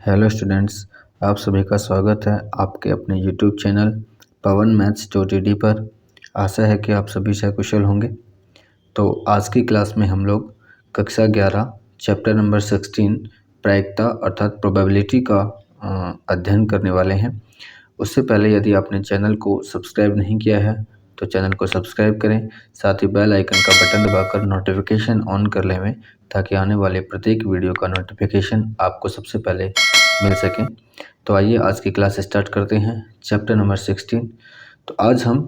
Hello students, आप सभी का स्वागत है आपके अपने यूट्यूब चैनल पवन मैथ्स .ed पर। आशा है कि आप सभी सकुशल होंगे। तो आज की क्लास में हम लोग कक्षा 11 चैप्टर नंबर 16 प्रायिकता अर्थात प्रोबेबिलिटी का अध्ययन करने वाले हैं। उससे पहले यदि आपने चैनल को सब्सक्राइब नहीं किया है तो चैनल को सब्सक्राइब करें, साथ ही बेल आइकन का बटन दबाकर नोटिफिकेशन ऑन कर लें ताकि आने वाले प्रत्येक वीडियो का नोटिफिकेशन आपको सबसे पहले मिल सके। तो आइए आज की क्लास स्टार्ट करते हैं। Chapter number 16। तो आज हम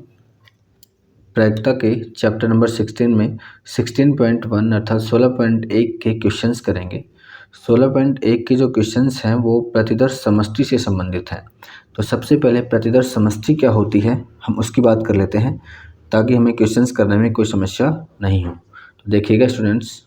प्रायिकता के चैप्टर नंबर 16 में 16.1 अर्थात 16.1 के क्वेश्चंस करेंगे। 16.1 के जो क्वेश्चंस हैं वो प्रतिदर्श समष्टि से संबंधित हैं। तो सबसे पहले प्रतिदर्श समष्टि क्या होती है हम उसकी बात कर लेते हैं ताकि हमें क्वेश्चंस करने में कोई समस्या नहीं हो। तो देखिएगा स्टूडेंट्स,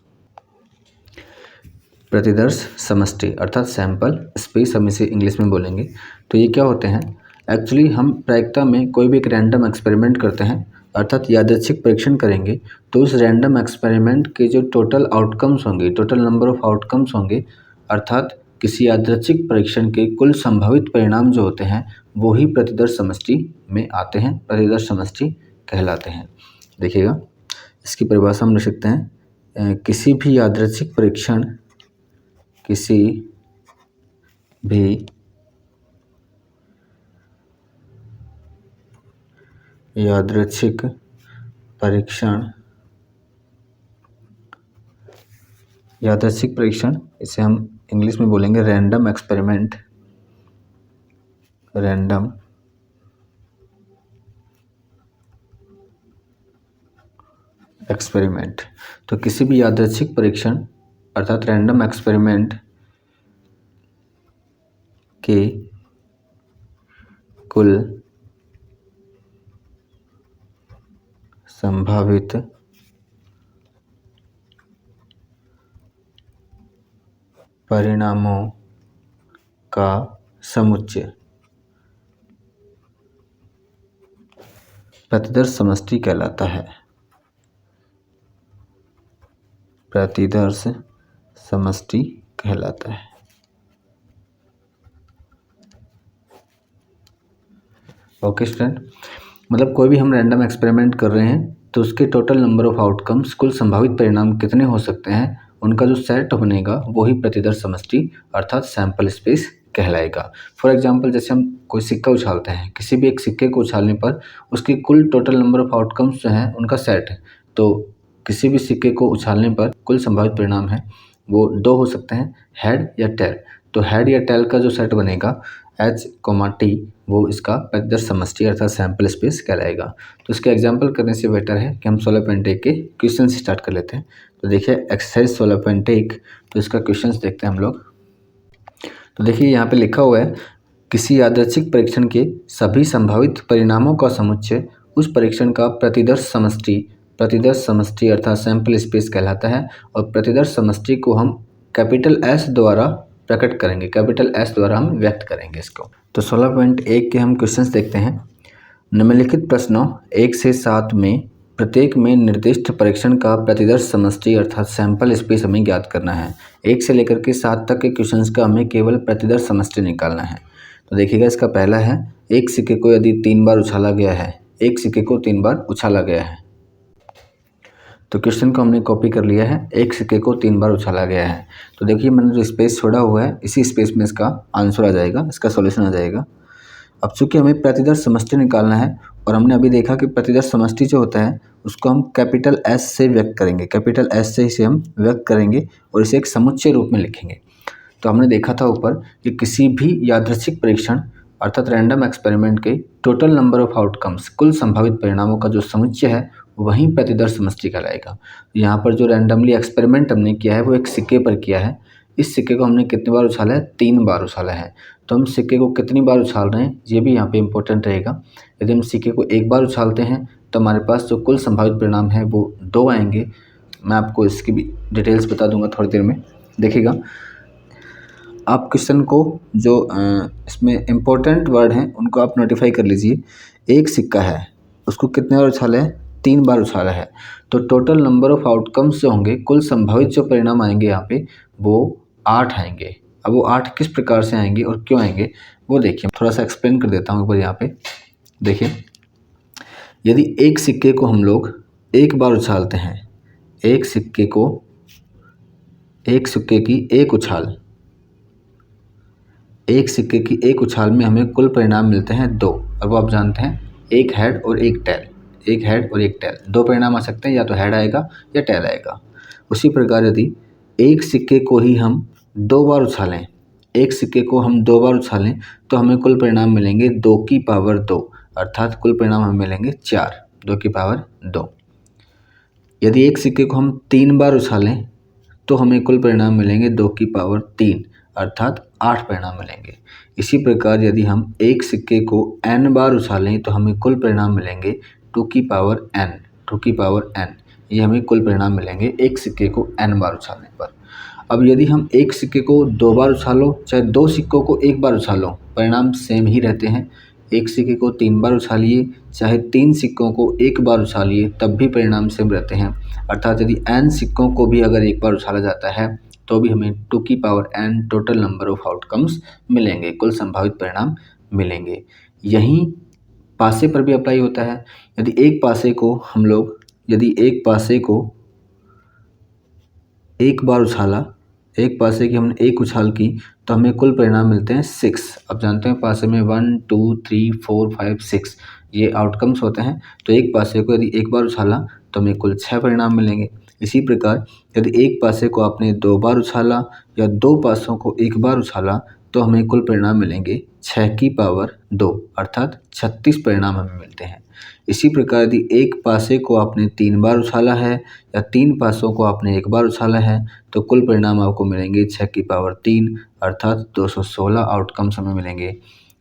प्रतिदर्श समष्टि अर्थात सैंपल स्पेस हम इसे इंग्लिश में बोलेंगे। तो ये क्या होते हैं? एक्चुअली हम प्रायिकता में कोई भी एक रैंडम एक्सपेरिमेंट करते हैं अर्थात यादृच्छिक परीक्षण करेंगे। तो उस रैंडम एक्सपेरिमेंट के जो टोटल आउटकम्स होंगे, टोटल नंबर ऑफ आउटकम्स होंगे, अर्थात किसी यादृच्छिक परीक्षण के कुल संभावित परिणाम जो होते हैं वो ही प्रतिदर्श समष्टि में आते हैं, प्रतिदर्श समष्टि कहलाते हैं। देखिएगा, इसकी परिभाषा हम लिख सकते हैं किसी भी यादृच्छिक परीक्षण, किसी भी यादृच्छिक परीक्षण, यादृच्छिक परीक्षण इसे हम इंग्लिश में बोलेंगे रैंडम एक्सपेरिमेंट, रैंडम एक्सपेरिमेंट। तो किसी भी यादृच्छिक परीक्षण अर्थात रैंडम एक्सपेरिमेंट के कुल संभावित परिणामों का समुच्चय प्रतिदर्श समष्टि कहलाता है। प्रतिदर्श समष्टि कहलाता है। ओके स्टूडेंट, मतलब कोई भी हम रैंडम एक्सपेरिमेंट कर रहे हैं तो उसके टोटल नंबर ऑफ आउटकम्स, कुल संभावित परिणाम कितने हो सकते हैं, उनका जो सेट बनेगा वो ही प्रतिदर्श समष्टि अर्थात सैंपल स्पेस कहलाएगा। फॉर एग्जांपल, जैसे हम कोई सिक्का उछालते हैं, किसी भी एक सिक्के को उछालने पर उसकी कुल टोटल नंबर ऑफ आउटकम्स जो हैं उनका सेट है। तो किसी भी सिक्के को उछालने पर कुल संभावित परिणाम है वो दो हो सकते हैं, हेड या टेल। तो हेड या टेल का जो सेट बनेगा H, T, वो इसका प्रतिदर्श समष्टि अर्थात सैंपल स्पेस कहलाएगा। तो इसके एग्जांपल करने से बेटर है कि हम 16.1 के क्वेश्चन स्टार्ट कर लेते हैं। तो देखिए एक्सरसाइज 16.1, तो इसका क्वेश्चन देखते हैं हम लोग। तो देखिए यहाँ पे लिखा हुआ है किसी यादृच्छिक परीक्षण के सभी संभावित परिणामों का समुच्चय उस परीक्षण का प्रतिदर्श समष्टि अर्थात सैंपल स्पेस कहलाता है। और प्रतिदर्श समष्टि को हम कैपिटल S द्वारा प्रकट करेंगे, कैपिटल S द्वारा हम व्यक्त करेंगे इसको। तो 16.1 के हम क्वेश्चंस देखते हैं। निम्नलिखित प्रश्नों 1 से 7 में प्रत्येक में निर्दिष्ट परीक्षण का प्रतिदर्श समष्टि अर्थात सैंपल स्पेस हमें ज्ञात करना है। 1 से लेकर के 7 तक के क्वेश्चंस का हमें केवल प्रतिदर्श समष्टि निकालना है। तो देखिएगा, इसका पहला है एक सिक्के को यदि 3 बार उछाला गया है, एक सिक्के को 3 बार उछाला गया है। तो क्वेश्चन को हमने कॉपी कर लिया है, एक सिक्के को 3 बार उछाला गया है। तो देखिए मैंने जो स्पेस छोड़ा हुआ है इसी स्पेस में इसका आंसर आ जाएगा, इसका सॉल्यूशन आ जाएगा। अब चूंकि हमें प्रतिदर्श समष्टि निकालना है और हमने अभी देखा कि प्रतिदर्श समष्टि जो होता है उसको हम कैपिटल S से व्यक्त करेंगे, कैपिटल S से इसे हम व्यक्त करेंगे और इसे एक समुच्चय रूप में लिखेंगे। तो हमने देखा था ऊपर कि किसी भी यादृच्छिक परीक्षण अर्थात रैंडम एक्सपेरिमेंट के टोटल नंबर ऑफ आउटकम्स, कुल संभावित परिणामों का जो समुच्चय है वहीं प्रतिदर्श समष्टि कहलाएगा। यहाँ पर जो रैंडमली एक्सपेरिमेंट हमने किया है वो एक सिक्के पर किया है। इस सिक्के को हमने कितनी बार उछाला है? 3 बार उछाला है। तो हम सिक्के को कितनी बार उछाल रहे हैं ये भी यहाँ पे इम्पोर्टेंट रहेगा। यदि हम सिक्के को 1 बार उछालते हैं तो हमारे पास जो कुल संभावित परिणाम है वो 2 आएंगे। मैं आपको इसकी भी डिटेल्स बता दूंगा थोड़ी देर में। देखिएगा, आप क्वेश्चन को जो इसमें इम्पोर्टेंट वर्ड हैं उनको आप नोटिफाई कर लीजिए। एक सिक्का है, उसको कितने बार उछाला है? 3 बार उछाला है। तो टोटल नंबर ऑफ आउटकम्स जो होंगे, कुल संभावित जो परिणाम आएंगे यहाँ पे वो 8 आएंगे। अब वो 8 किस प्रकार से आएंगे और क्यों आएंगे वो देखिए, थोड़ा सा एक्सप्लेन कर देता हूँ एक बार यहाँ पे। देखिए, यदि एक सिक्के को हम लोग एक बार उछालते हैं, एक सिक्के की एक उछाल में हमें कुल परिणाम मिलते हैं 2। और वो आप जानते हैं, एक हेड और एक टेल, 2 परिणाम आ सकते हैं, या तो हेड आएगा या टेल आएगा। उसी प्रकार यदि एक सिक्के को ही हम 2 बार उछालें, तो हमें कुल परिणाम मिलेंगे 2 की पावर 2, अर्थात कुल परिणाम हमें मिलेंगे 4, 2 की पावर 2। यदि एक सिक्के को हम 3 बार उछालें तो हमें कुल परिणाम मिलेंगे 2 की पावर 3, अर्थात 8 परिणाम मिलेंगे। इसी प्रकार यदि हम एक सिक्के को n बार उछालें तो हमें कुल परिणाम मिलेंगे 2 की पावर n, ये हमें कुल परिणाम मिलेंगे एक सिक्के को n बार उछालने पर। अब यदि हम एक सिक्के को 2 बार उछालो, चाहे 2 सिक्कों को 1 बार उछालो, परिणाम सेम ही रहते हैं। एक सिक्के को 3 बार उछालिए, चाहे 3 सिक्कों को 1 बार उछालिए, तब भी परिणाम सेम रहते हैं। अर्थात यदि n सिक्कों को भी अगर 1 बार उछाला जाता है तो भी हमें 2 की power n total number of outcomes मिलेंगे, कुल संभावित परिणाम मिलेंगे। यही पासे पर भी अप्लाई होता है। यदि एक पासे को एक बार उछाला, एक पासे की हमने एक उछाल की तो हमें कुल परिणाम मिलते हैं 6। अब जानते हैं पासे में 1 2 3 4 5 6 ये आउटकम्स होते हैं। तो एक पासे को यदि एक बार उछाला तो हमें कुल 6 परिणाम मिलेंगे। इसी प्रकार यदि एक पासे को आपने 2 बार उछाला या 2 पासों को 1 बार उछाला तो हमें कुल परिणाम मिलेंगे 6 की पावर 2, अर्थात 36 परिणाम हमें मिलते हैं। इसी प्रकार यदि एक पासे को आपने 3 बार उछाला है या 3 पासों को आपने 1 बार उछाला है तो कुल परिणाम आपको मिलेंगे 6 की पावर 3, अर्थात 216 आउटकम्स हमें मिलेंगे।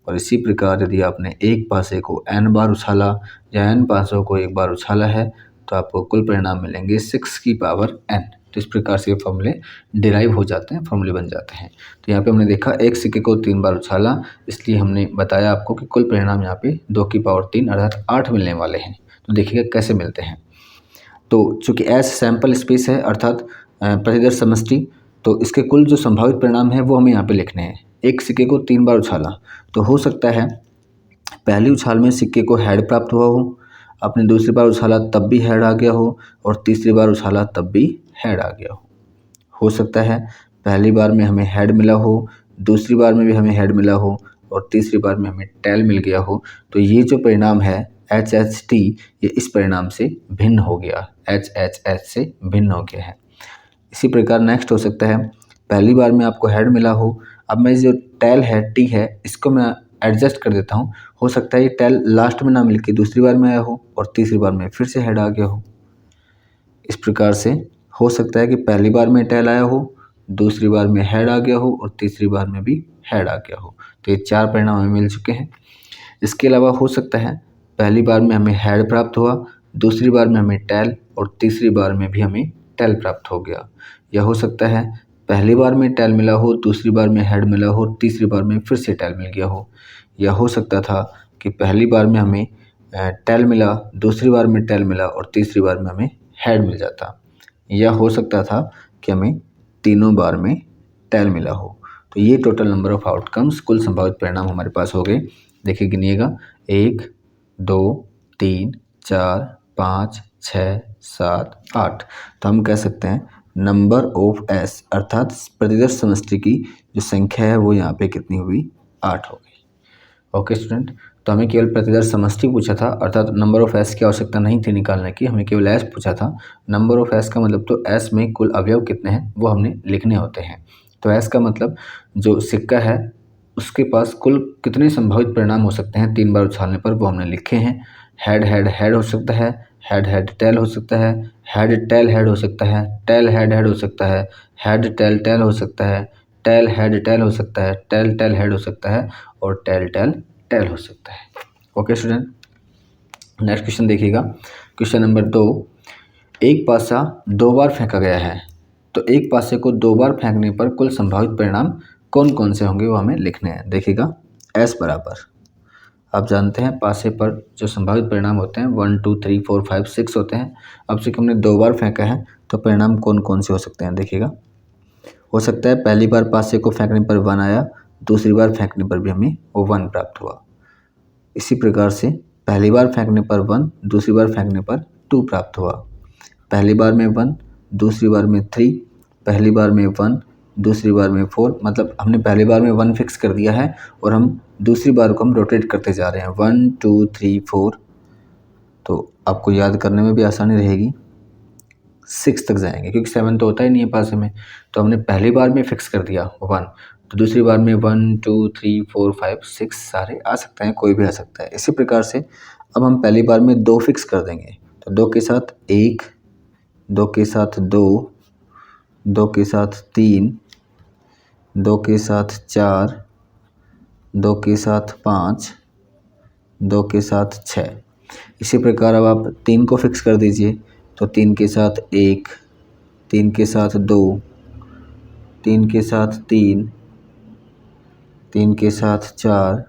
और इसी प्रकार यदि आपने एक पासे को n बार उछाला या n पासों को 1 बार उछाला है तो आपको कुल परिणाम मिलेंगे 6 की पावर n। तो इस प्रकार से ये फॉर्मूले डिराइव हो जाते हैं, फॉर्मूले बन जाते हैं। तो यहाँ पे हमने देखा एक सिक्के को 3 बार उछाला, इसलिए हमने बताया आपको कि कुल परिणाम यहाँ पे 2 की पावर 3 अर्थात 8 मिलने वाले हैं। तो देखिएगा कैसे मिलते हैं। तो चूँकि एस सैम्पल स्पेस है अर्थात प्रतिदर्श समष्टि, तो इसके कुल जो संभावित परिणाम है वो हमें यहाँ पे लिखने हैं। एक सिक्के को 3 बार उछाला तो हो सकता है पहली उछाल में सिक्के को हेड प्राप्त हुआ हो, आपने दूसरी बार उछाला तब भी हेड आ गया हो, और तीसरी बार उछाला तब भी हेड आ गया हो सकता है पहली बार में हमें हेड मिला हो, दूसरी बार में भी हमें हेड मिला हो, और तीसरी बार में हमें टेल मिल गया हो। तो ये जो परिणाम है HHT ये इस परिणाम से भिन्न हो गया, HHH से भिन्न हो गया है। इसी प्रकार नेक्स्ट हो सकता है पहली बार में आपको हेड मिला हो, अब मैं जो टेल है T है इसको मैं एडजस्ट कर देता हूँ। हो सकता है ये टेल लास्ट में ना मिलके दूसरी बार में आया हो और तीसरी बार में फिर से हेड आ गया हो। इस प्रकार से हो सकता है कि पहली बार में टेल आया हो, दूसरी बार में हेड आ गया हो और तीसरी बार में भी हेड आ गया हो। तो ये 4 परिणाम हमें मिल चुके हैं। इसके अलावा हो सकता है पहली बार में हमें हेड प्राप्त हुआ, दूसरी बार में हमें टेल और तीसरी बार में भी हमें टेल प्राप्त हो गया। या हो सकता है पहली बार में टेल मिला हो, दूसरी बार में हेड मिला हो, तीसरी बार में फिर से टेल मिल गया हो। या हो सकता था कि पहली बार में हमें टेल मिला, दूसरी बार में टेल मिला और तीसरी बार में हमें हेड मिल जाता। या हो सकता था कि हमें तीनों बार में टेल मिला हो। तो ये टोटल नंबर ऑफ आउटकम्स कुल संभावित परिणाम हमारे पास हो गए। देखिए गिनिएगा 1 2 3 4 5 6 7 8। तो हम कह सकते हैं नंबर ऑफ एस अर्थात प्रतिदर्श समष्टि की जो संख्या है वो यहाँ पे कितनी हुई, 8 हो गई। ओके स्टूडेंट, तो हमें केवल प्रतिदर्श समष्टि पूछा था अर्थात नंबर ऑफ एस की आवश्यकता नहीं थी निकालने की, हमें केवल एस पूछा था। नंबर ऑफ एस का मतलब तो एस में कुल अवयव कितने हैं वो हमने लिखने होते हैं। तो एस का मतलब जो सिक्का है उसके पास कुल कितने संभावित परिणाम हो सकते हैं 3 बार उछालने पर वो हमने लिखे हैं। हेड हेड हेड हो सकता है, हेड हेड टेल हो सकता है, हेड टेल हेड हो सकता है, टेल हेड हेड हो सकता है, हेड टेल टेल हो सकता है, टेल हेड टेल हो सकता है, टेल टेल हेड हो सकता है और टेल टेल टेल हो सकता है। ओके स्टूडेंट, नेक्स्ट क्वेश्चन देखिएगा। क्वेश्चन नंबर 2, एक पासा 2 बार फेंका गया है, तो एक पासे को 2 बार फेंकने पर कुल संभावित परिणाम कौन कौन से होंगे वो हमें लिखने हैं। देखिएगा एस बराबर, आप जानते हैं पासे पर जो संभावित परिणाम होते हैं 1 2 3 4 5 6 होते हैं। अब से हमने 2 बार फेंका है तो परिणाम कौन कौन से हो सकते हैं। देखिएगा हो सकता है पहली बार पासे को फेंकने पर 1 आया, दूसरी बार फेंकने पर भी हमें वो 1 प्राप्त हुआ। इसी प्रकार से पहली बार फेंकने पर 1, दूसरी बार फेंकने पर 2 प्राप्त हुआ। पहली बार में 1, दूसरी बार में 3, पहली बार में 1, दूसरी बार में 4, मतलब हमने पहली बार में 1 फिक्स कर दिया है और हम दूसरी बार को हम रोटेट करते जा रहे हैं 1 2 3 4। तो आपको याद करने में भी आसानी रहेगी। 6 तक जाएंगे क्योंकि 7 तो होता ही नहीं है पासे में, तो हमने पहली बार में फिक्स कर दिया 1, तो दूसरी बार में 1 2 3 4 5 6 सारे आ सकते हैं, कोई भी आ सकता है। इसी प्रकार से अब हम पहली बार में 2 फिक्स कर देंगे, तो 2 के साथ 1, 2 के साथ 2, 2 के साथ 3, 2 के साथ 4, 2 के साथ 5, 2 के साथ 6। इसी प्रकार अब आप 3 को फिक्स कर दीजिए, तो 3 के साथ 1, 3 के साथ 2, 3 के साथ 3, 3 के साथ 4,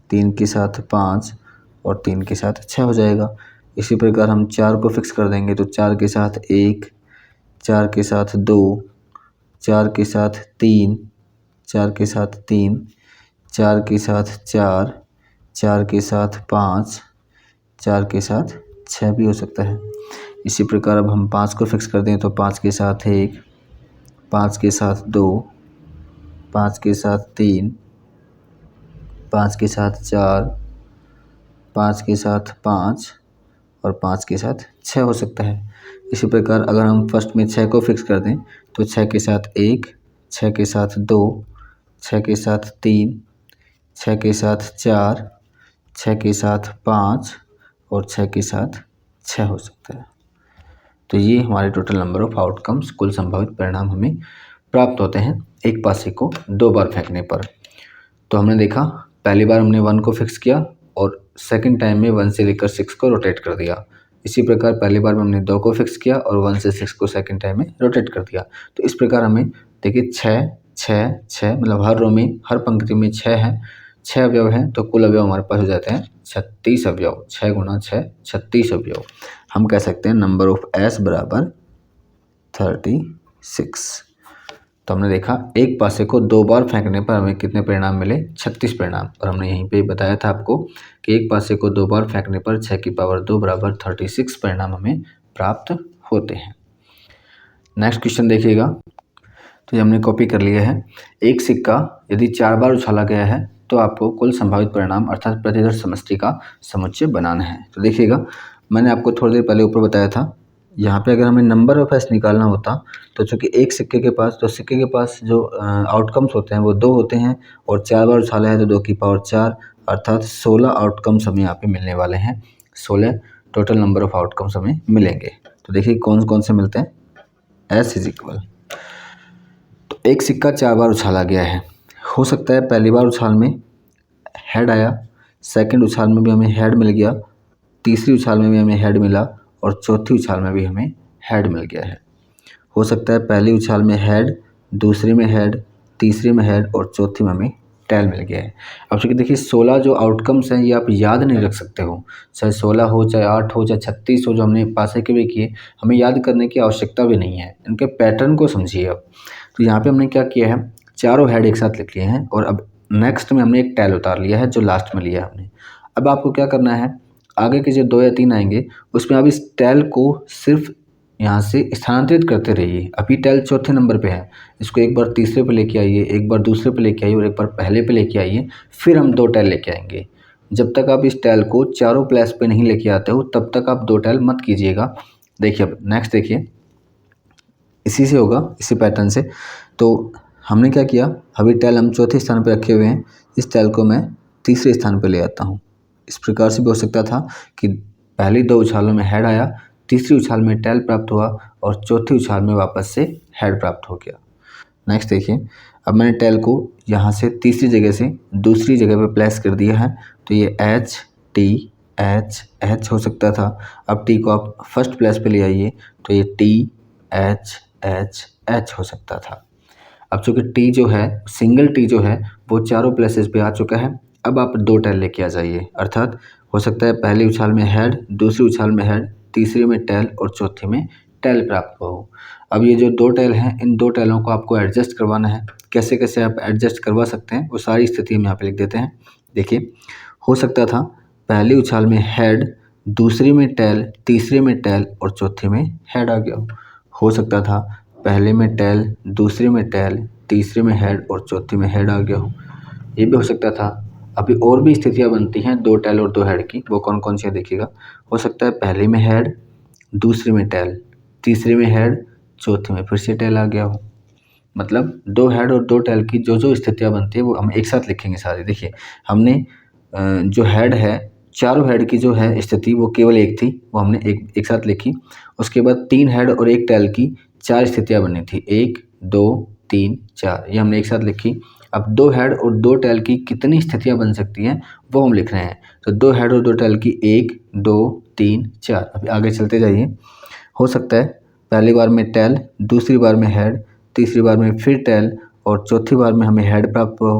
3 के साथ 5 और 3 के साथ 6 हो जाएगा। इसी प्रकार हम 4 को फिक्स कर देंगे, तो 4 के साथ 1, 4 के साथ 2, 4 के साथ 3, 4 के साथ 3, 4 के साथ 4, 4 के साथ 5, 4 के साथ 6 भी हो सकता है। इसी प्रकार अब हम 5 को फिक्स कर दें, तो 5 के साथ 1, 5 के साथ 2, 5 के साथ 3, 5 के साथ 4, 5 के साथ 5 और 5 के साथ 6 हो सकता है। इसी प्रकार अगर हम फर्स्ट में 6 को फिक्स कर दें, तो 6 के साथ 1, 6 के साथ 2, 6 के साथ 3, 6 के साथ 4, 6 के साथ 5 और 6 के साथ 6 हो सकता है। तो ये हमारे टोटल नंबर ऑफ आउटकम्स, कुल संभावित परिणाम हमें प्राप्त होते हैं एक पासे को 2 बार फेंकने पर। तो हमने देखा पहली बार हमने 1 को फिक्स किया और सेकंड टाइम में 1 से लेकर 6 को रोटेट कर दिया। इसी प्रकार पहली बार में हमने 2 को फिक्स किया और 1 से 6 को सेकंड टाइम में रोटेट कर दिया। तो इस प्रकार हमें देखिए 6 6 6, मतलब हर रो में, हर पंक्ति में 6 हैं, 6 अवयव हैं, तो कुल अवयव हमारे पास हो जाते हैं 36 अवयव। 6 गुना 6 36 अवयव। हम कह सकते हैं नंबर ऑफ एस बराबर 36। तो हमने देखा एक पासे को 2 बार फेंकने पर हमें कितने परिणाम मिले, 36 परिणाम। और हमने यहीं पे बताया था आपको कि एक पासे को 2 बार फेंकने पर 6 की पावर 2 बराबर 36 परिणाम हमें प्राप्त होते हैं। नेक्स्ट क्वेश्चन देखिएगा, तो ये हमने कॉपी कर लिया है। एक सिक्का यदि 4 बार उछाला गया है तो आपको कुल संभावित परिणाम अर्थात प्रतिदर समष्टि का समुच्चय बनाना है। तो देखिएगा, मैंने आपको थोड़ी देर पहले ऊपर बताया था, यहाँ पे अगर हमें नंबर ऑफ एस निकालना होता तो चूँकि एक सिक्के के पास जो आउटकम्स होते हैं वो 2 होते हैं और 4 बार उछाला है तो 2 की पावर 4, अर्थात 16 आउटकम्स हमें यहाँ पे मिलने वाले हैं। 16 टोटल नंबर ऑफ आउटकम्स हमें मिलेंगे। तो देखिए कौन कौन से मिलते हैं। एस इज इक्वल, तो एक सिक्का 4 बार उछाला गया है, हो सकता है पहली बार उछाल में हेड आया, सेकंड उछाल में भी हमें हेड मिल गया, तीसरी उछाल में भी हमें हेड मिला और चौथी उछाल में भी हमें हेड मिल गया है। हो सकता है पहली उछाल में हेड, दूसरी में हेड, तीसरी में हेड और चौथी में हमें टेल मिल गया है। अब चूँकि देखिए 16 जो आउटकम्स हैं ये आप याद नहीं रख सकते हो, चाहे 16 हो, चाहे 8 हो, चाहे 36 हो, जो हमने पासे के भी किए, हमें याद करने की आवश्यकता भी नहीं है। इनके पैटर्न को समझिए अब। तो यहाँ पे हमने क्या किया है, चारों हेड एक साथ लिख लिए हैं और अब नेक्स्ट में हमने एक टेल उतार लिया है जो लास्ट में लिया है हमने। अब आपको क्या करना है, आगे के जो 2 या 3 आएंगे उसमें आप इस टेल को सिर्फ यहाँ से स्थानांतरित करते रहिए। अभी टेल चौथे नंबर पे है, इसको एक बार तीसरे पे लेके आइए, एक बार दूसरे पे लेके आइए और एक बार पहले पे लेके आइए, फिर हम 2 टेल लेके आएंगे। जब तक आप इस टेल को चारों प्लेस पे नहीं लेके आते हो तब तक आप 2 टेल मत कीजिएगा। देखिए अब नेक्स्ट देखिए, इसी से होगा, इसी पैटर्न से। तो हमने क्या किया, अभी टेल हम चौथे स्थान पर रखे हुए हैं, इस टेल को मैं तीसरे स्थान पर ले आता हूँ। इस प्रकार से भी हो सकता था कि पहली 2 उछालों में हेड आया, तीसरी उछाल में टेल प्राप्त हुआ और चौथी उछाल में वापस से हेड प्राप्त हो गया। नेक्स्ट देखिए, अब मैंने टेल को यहाँ से तीसरी जगह से दूसरी जगह पे प्लेस कर दिया है, तो ये एच टी एच एच हो सकता था। अब टी को आप फर्स्ट प्लेस पे ले आइए तो ये टी एच एच एच हो सकता था। अब चूँकि टी जो है, सिंगल टी जो है वो चारों प्लेसेस पे आ चुका है। अब आप 2 टेल लेके आ जाइए, अर्थात हो सकता है पहली उछाल में हेड, दूसरी उछाल में हेड, तीसरी में टेल और चौथी में टैल प्राप्त हुआ हो। अब ये जो 2 टैल हैं, इन 2 टैलों को आपको एडजस्ट करवाना है। कैसे कैसे आप एडजस्ट करवा सकते हैं वो सारी स्थिति हम यहाँ पे लिख देते हैं। देखिए, हो सकता था पहली उछाल में हेड, दूसरी में टैल, तीसरे में टैल और चौथे में हेड आ गया हो सकता था पहले में टैल, दूसरे में टैल, तीसरे में हेड और चौथे में हेड आ गया हो। ये भी हो सकता था। अभी और भी स्थितियाँ बनती हैं 2 टैल और 2 हेड की, वो कौन कौन सी है देखिएगा। हो सकता है पहले में हेड, दूसरे में टैल, तीसरे में हेड, चौथे में फिर से टैल आ गया हो। मतलब 2 हेड और 2 टैल की जो स्थितियाँ बनती है वो हम एक साथ लिखेंगे सारी। देखिए, हमने जो हेड है, चारों हेड की जो है स्थिति वो केवल एक थी, वो हमने एक साथ लिखी। उसके बाद 3 हेड और 1 टैल की 4 स्थितियाँ बनी थी, 1, 2, 3, 4, ये हमने एक साथ लिखी। अब 2 हेड और 2 टैल की कितनी स्थितियाँ बन सकती हैं वो हम लिख रहे हैं। तो 2 हेड और 2 टैल की 1, 2, 3, 4। अभी आगे चलते जाइए। हो सकता है पहली बार में टैल, दूसरी बार में हेड, तीसरी बार में फिर टैल और चौथी बार में हमें हेड प्राप्त हुआ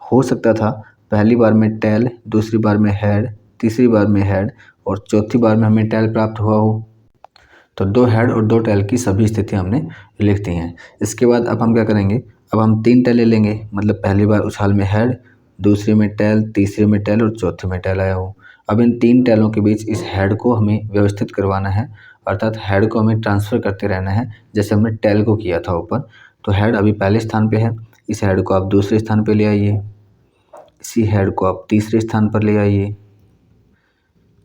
हो सकता था पहली बार में टैल, दूसरी बार में हेड, तीसरी बार में हेड और चौथी बार में हमें टैल प्राप्त हुआ हो। तो 2 हेड और 2 टैल की सभी स्थितियाँ हमने लिख दी हैं। इसके बाद अब हम क्या करेंगे, अब हम 3 टैलें लेंगे। मतलब पहली बार उछाल में हेड, दूसरे में टैल, तीसरे में टैल और चौथे में टैल आया हो। अब इन 3 टैलों के बीच इस हेड को हमें व्यवस्थित करवाना है, अर्थात हेड को हमें ट्रांसफ़र करते रहना है जैसे हमने टैल को किया था ऊपर। तो हेड अभी पहले स्थान पे है, इस हेड को आप दूसरे स्थान पे ले आइए, इसी हेड को आप तीसरे स्थान पर ले आइए,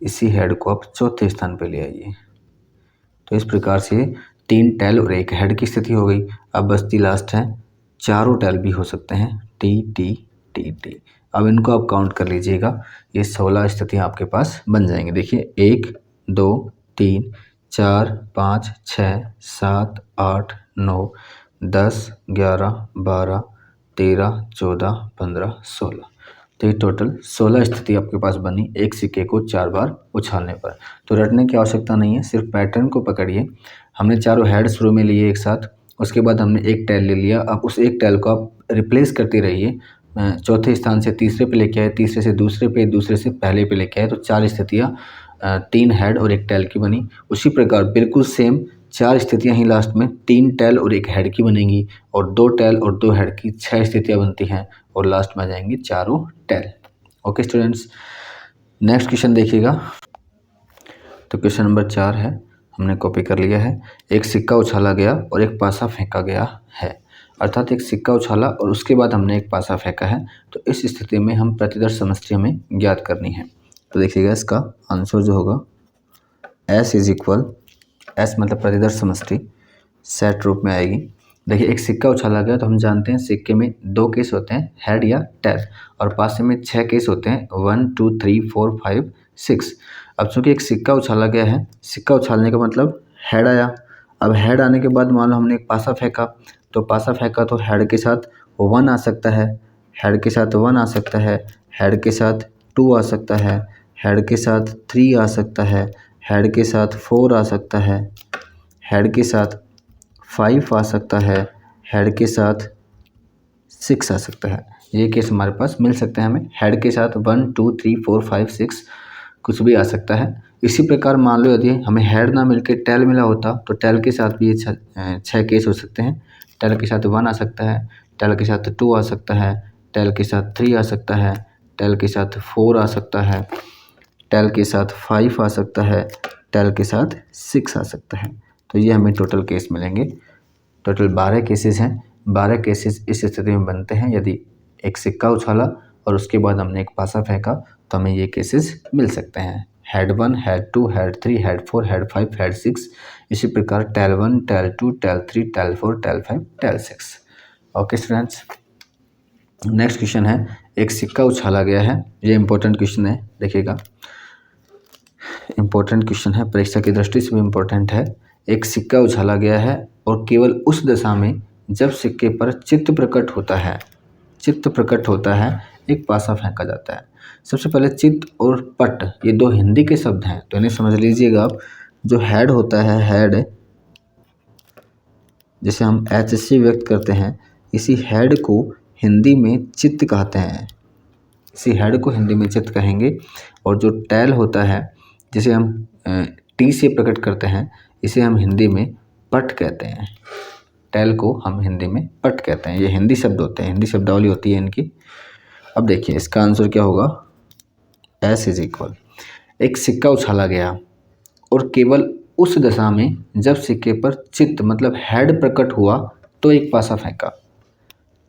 इसी हेड को आप चौथे स्थान पर ले आइए। तो इस प्रकार से 3 टैल और 1 हेड की स्थिति हो गई। अब बचती लास्ट है, चारों टैल भी हो सकते हैं, टी टी टी टी। अब इनको आप काउंट कर लीजिएगा, ये 16 स्थितियाँ आपके पास बन जाएंगी। देखिए, 1, 2, 3, 4, 5, 6, 7, 8, 9, 10, 11, 12, 13, 14, 15, 16। तो ये टोटल 16 स्थिति आपके पास बनी एक सिक्के को 4 बार उछालने पर। तो रटने की आवश्यकता नहीं है, सिर्फ पैटर्न को पकड़िए। हमने चारों हेड शुरू में लिए एक साथ, उसके बाद हमने एक टैल ले लिया। अब उस एक टैल को आप रिप्लेस करते रहिए, चौथे स्थान से तीसरे पे लेके आए, तीसरे से दूसरे पे, दूसरे से पहले पे लेके आए। तो 4 स्थितियाँ 3 हेड और 1 टैल की बनी। उसी प्रकार बिल्कुल सेम 4 स्थितियाँ ही लास्ट में 3 टैल और 1 हेड की बनेंगी और 2 टैल और 2 हेड की 6 स्थितियाँ बनती हैं और लास्ट में आ जाएंगी चारों tail. Okay students, next question देखिएगा। तो क्वेश्चन नंबर 4 है, हमने कॉपी कर लिया है। एक सिक्का उछाला गया और एक पासा फेंका गया है, अर्थात एक सिक्का उछाला और उसके बाद हमने एक पासा फेंका है। तो इस स्थिति में हम प्रतिदर्श समष्टि हमें ज्ञात करनी है। तो देखिएगा, इसका आंसर जो होगा S इज इक्वल, S मतलब प्रतिदर्श समष्टि सेट रूप में आएगी। देखिए, एक सिक्का उछाला गया तो हम जानते हैं सिक्के में 2 केस होते हैं, हेड या टैल, और पासे में 6 केस होते हैं, 1, 2, 3, 4, 5, 6। अब चूंकि एक सिक्का उछाला गया है, सिक्का उछालने का मतलब हेड आया। अब हेड आने के बाद मान लो हमने एक पासा फेंका, तो पासा फेंका तो हेड के साथ 1 आ सकता है, हेड के साथ 1 आ सकता है, हेड के साथ 2 आ सकता है, हेड के साथ 3 आ सकता है, हेड के साथ 4 आ सकता है, हेड के साथ 5 आ सकता है, हेड के साथ 6 आ सकता है। ये केस हमारे पास मिल सकते हैं हमें। हेड के साथ 1, 2, 3, 4, 5, 6 कुछ भी आ सकता है। इसी प्रकार मान लो यदि हमें हेड ना मिलकर टैल मिला होता तो टैल के साथ भी ये 6 केस हो सकते हैं। टैल के साथ 1 आ सकता है, टैल के साथ 2 आ सकता है, टैल के साथ 3 आ सकता है, टैल के साथ 4 आ सकता है, टैल के साथ 5 आ सकता है, टैल के साथ 6 आ सकता है। तो ये हमें टोटल केस मिलेंगे। टोटल 12 केसेस हैं। 12 केसेस इस स्थिति में बनते हैं यदि एक सिक्का उछाला और उसके बाद हमने एक पासा फेंका, तो हमें ये केसेस मिल सकते हैं। Head 1, head 2, head 3, head 4, head 5, head 6। इसी प्रकार tail 1, tail 2, tail 3, tail 4, tail 5, tail 6। Okay students, next question है, एक सिक्का उछाला गया है। ये इंपॉर्टेंट क्वेश्चन है, देखिएगा, इंपॉर्टेंट क्वेश्चन है, परीक्षा की दृष्टि से भी इम्पोर्टेंट है। एक सिक्का उछाला गया है और केवल उस दशा में जब सिक्के पर चित्त प्रकट होता है, चित्त प्रकट होता है, एक पासा फेंका जाता है। सबसे पहले चित्त और पट, ये 2 हिंदी के शब्द हैं, तो इन्हें समझ लीजिएगा आप। जो हेड होता है, हेड जिसे हम एच से व्यक्त करते हैं, इसी हेड को हिंदी में चित्त कहते हैं, इसी हेड को हिंदी में चित्त कहेंगे। और जो टैल होता है, जिसे हम टी से प्रकट करते हैं, इसे हम हिंदी में पट कहते हैं। टैल को हम हिंदी में पट कहते हैं। ये हिंदी शब्द होते हैं, हिंदी शब्दावली होती है इनकी। अब देखिए इसका आंसर क्या होगा। एस इज इक्वल, एक सिक्का उछाला गया और केवल उस दशा में जब सिक्के पर चित्त मतलब हेड प्रकट हुआ तो एक पासा फेंका।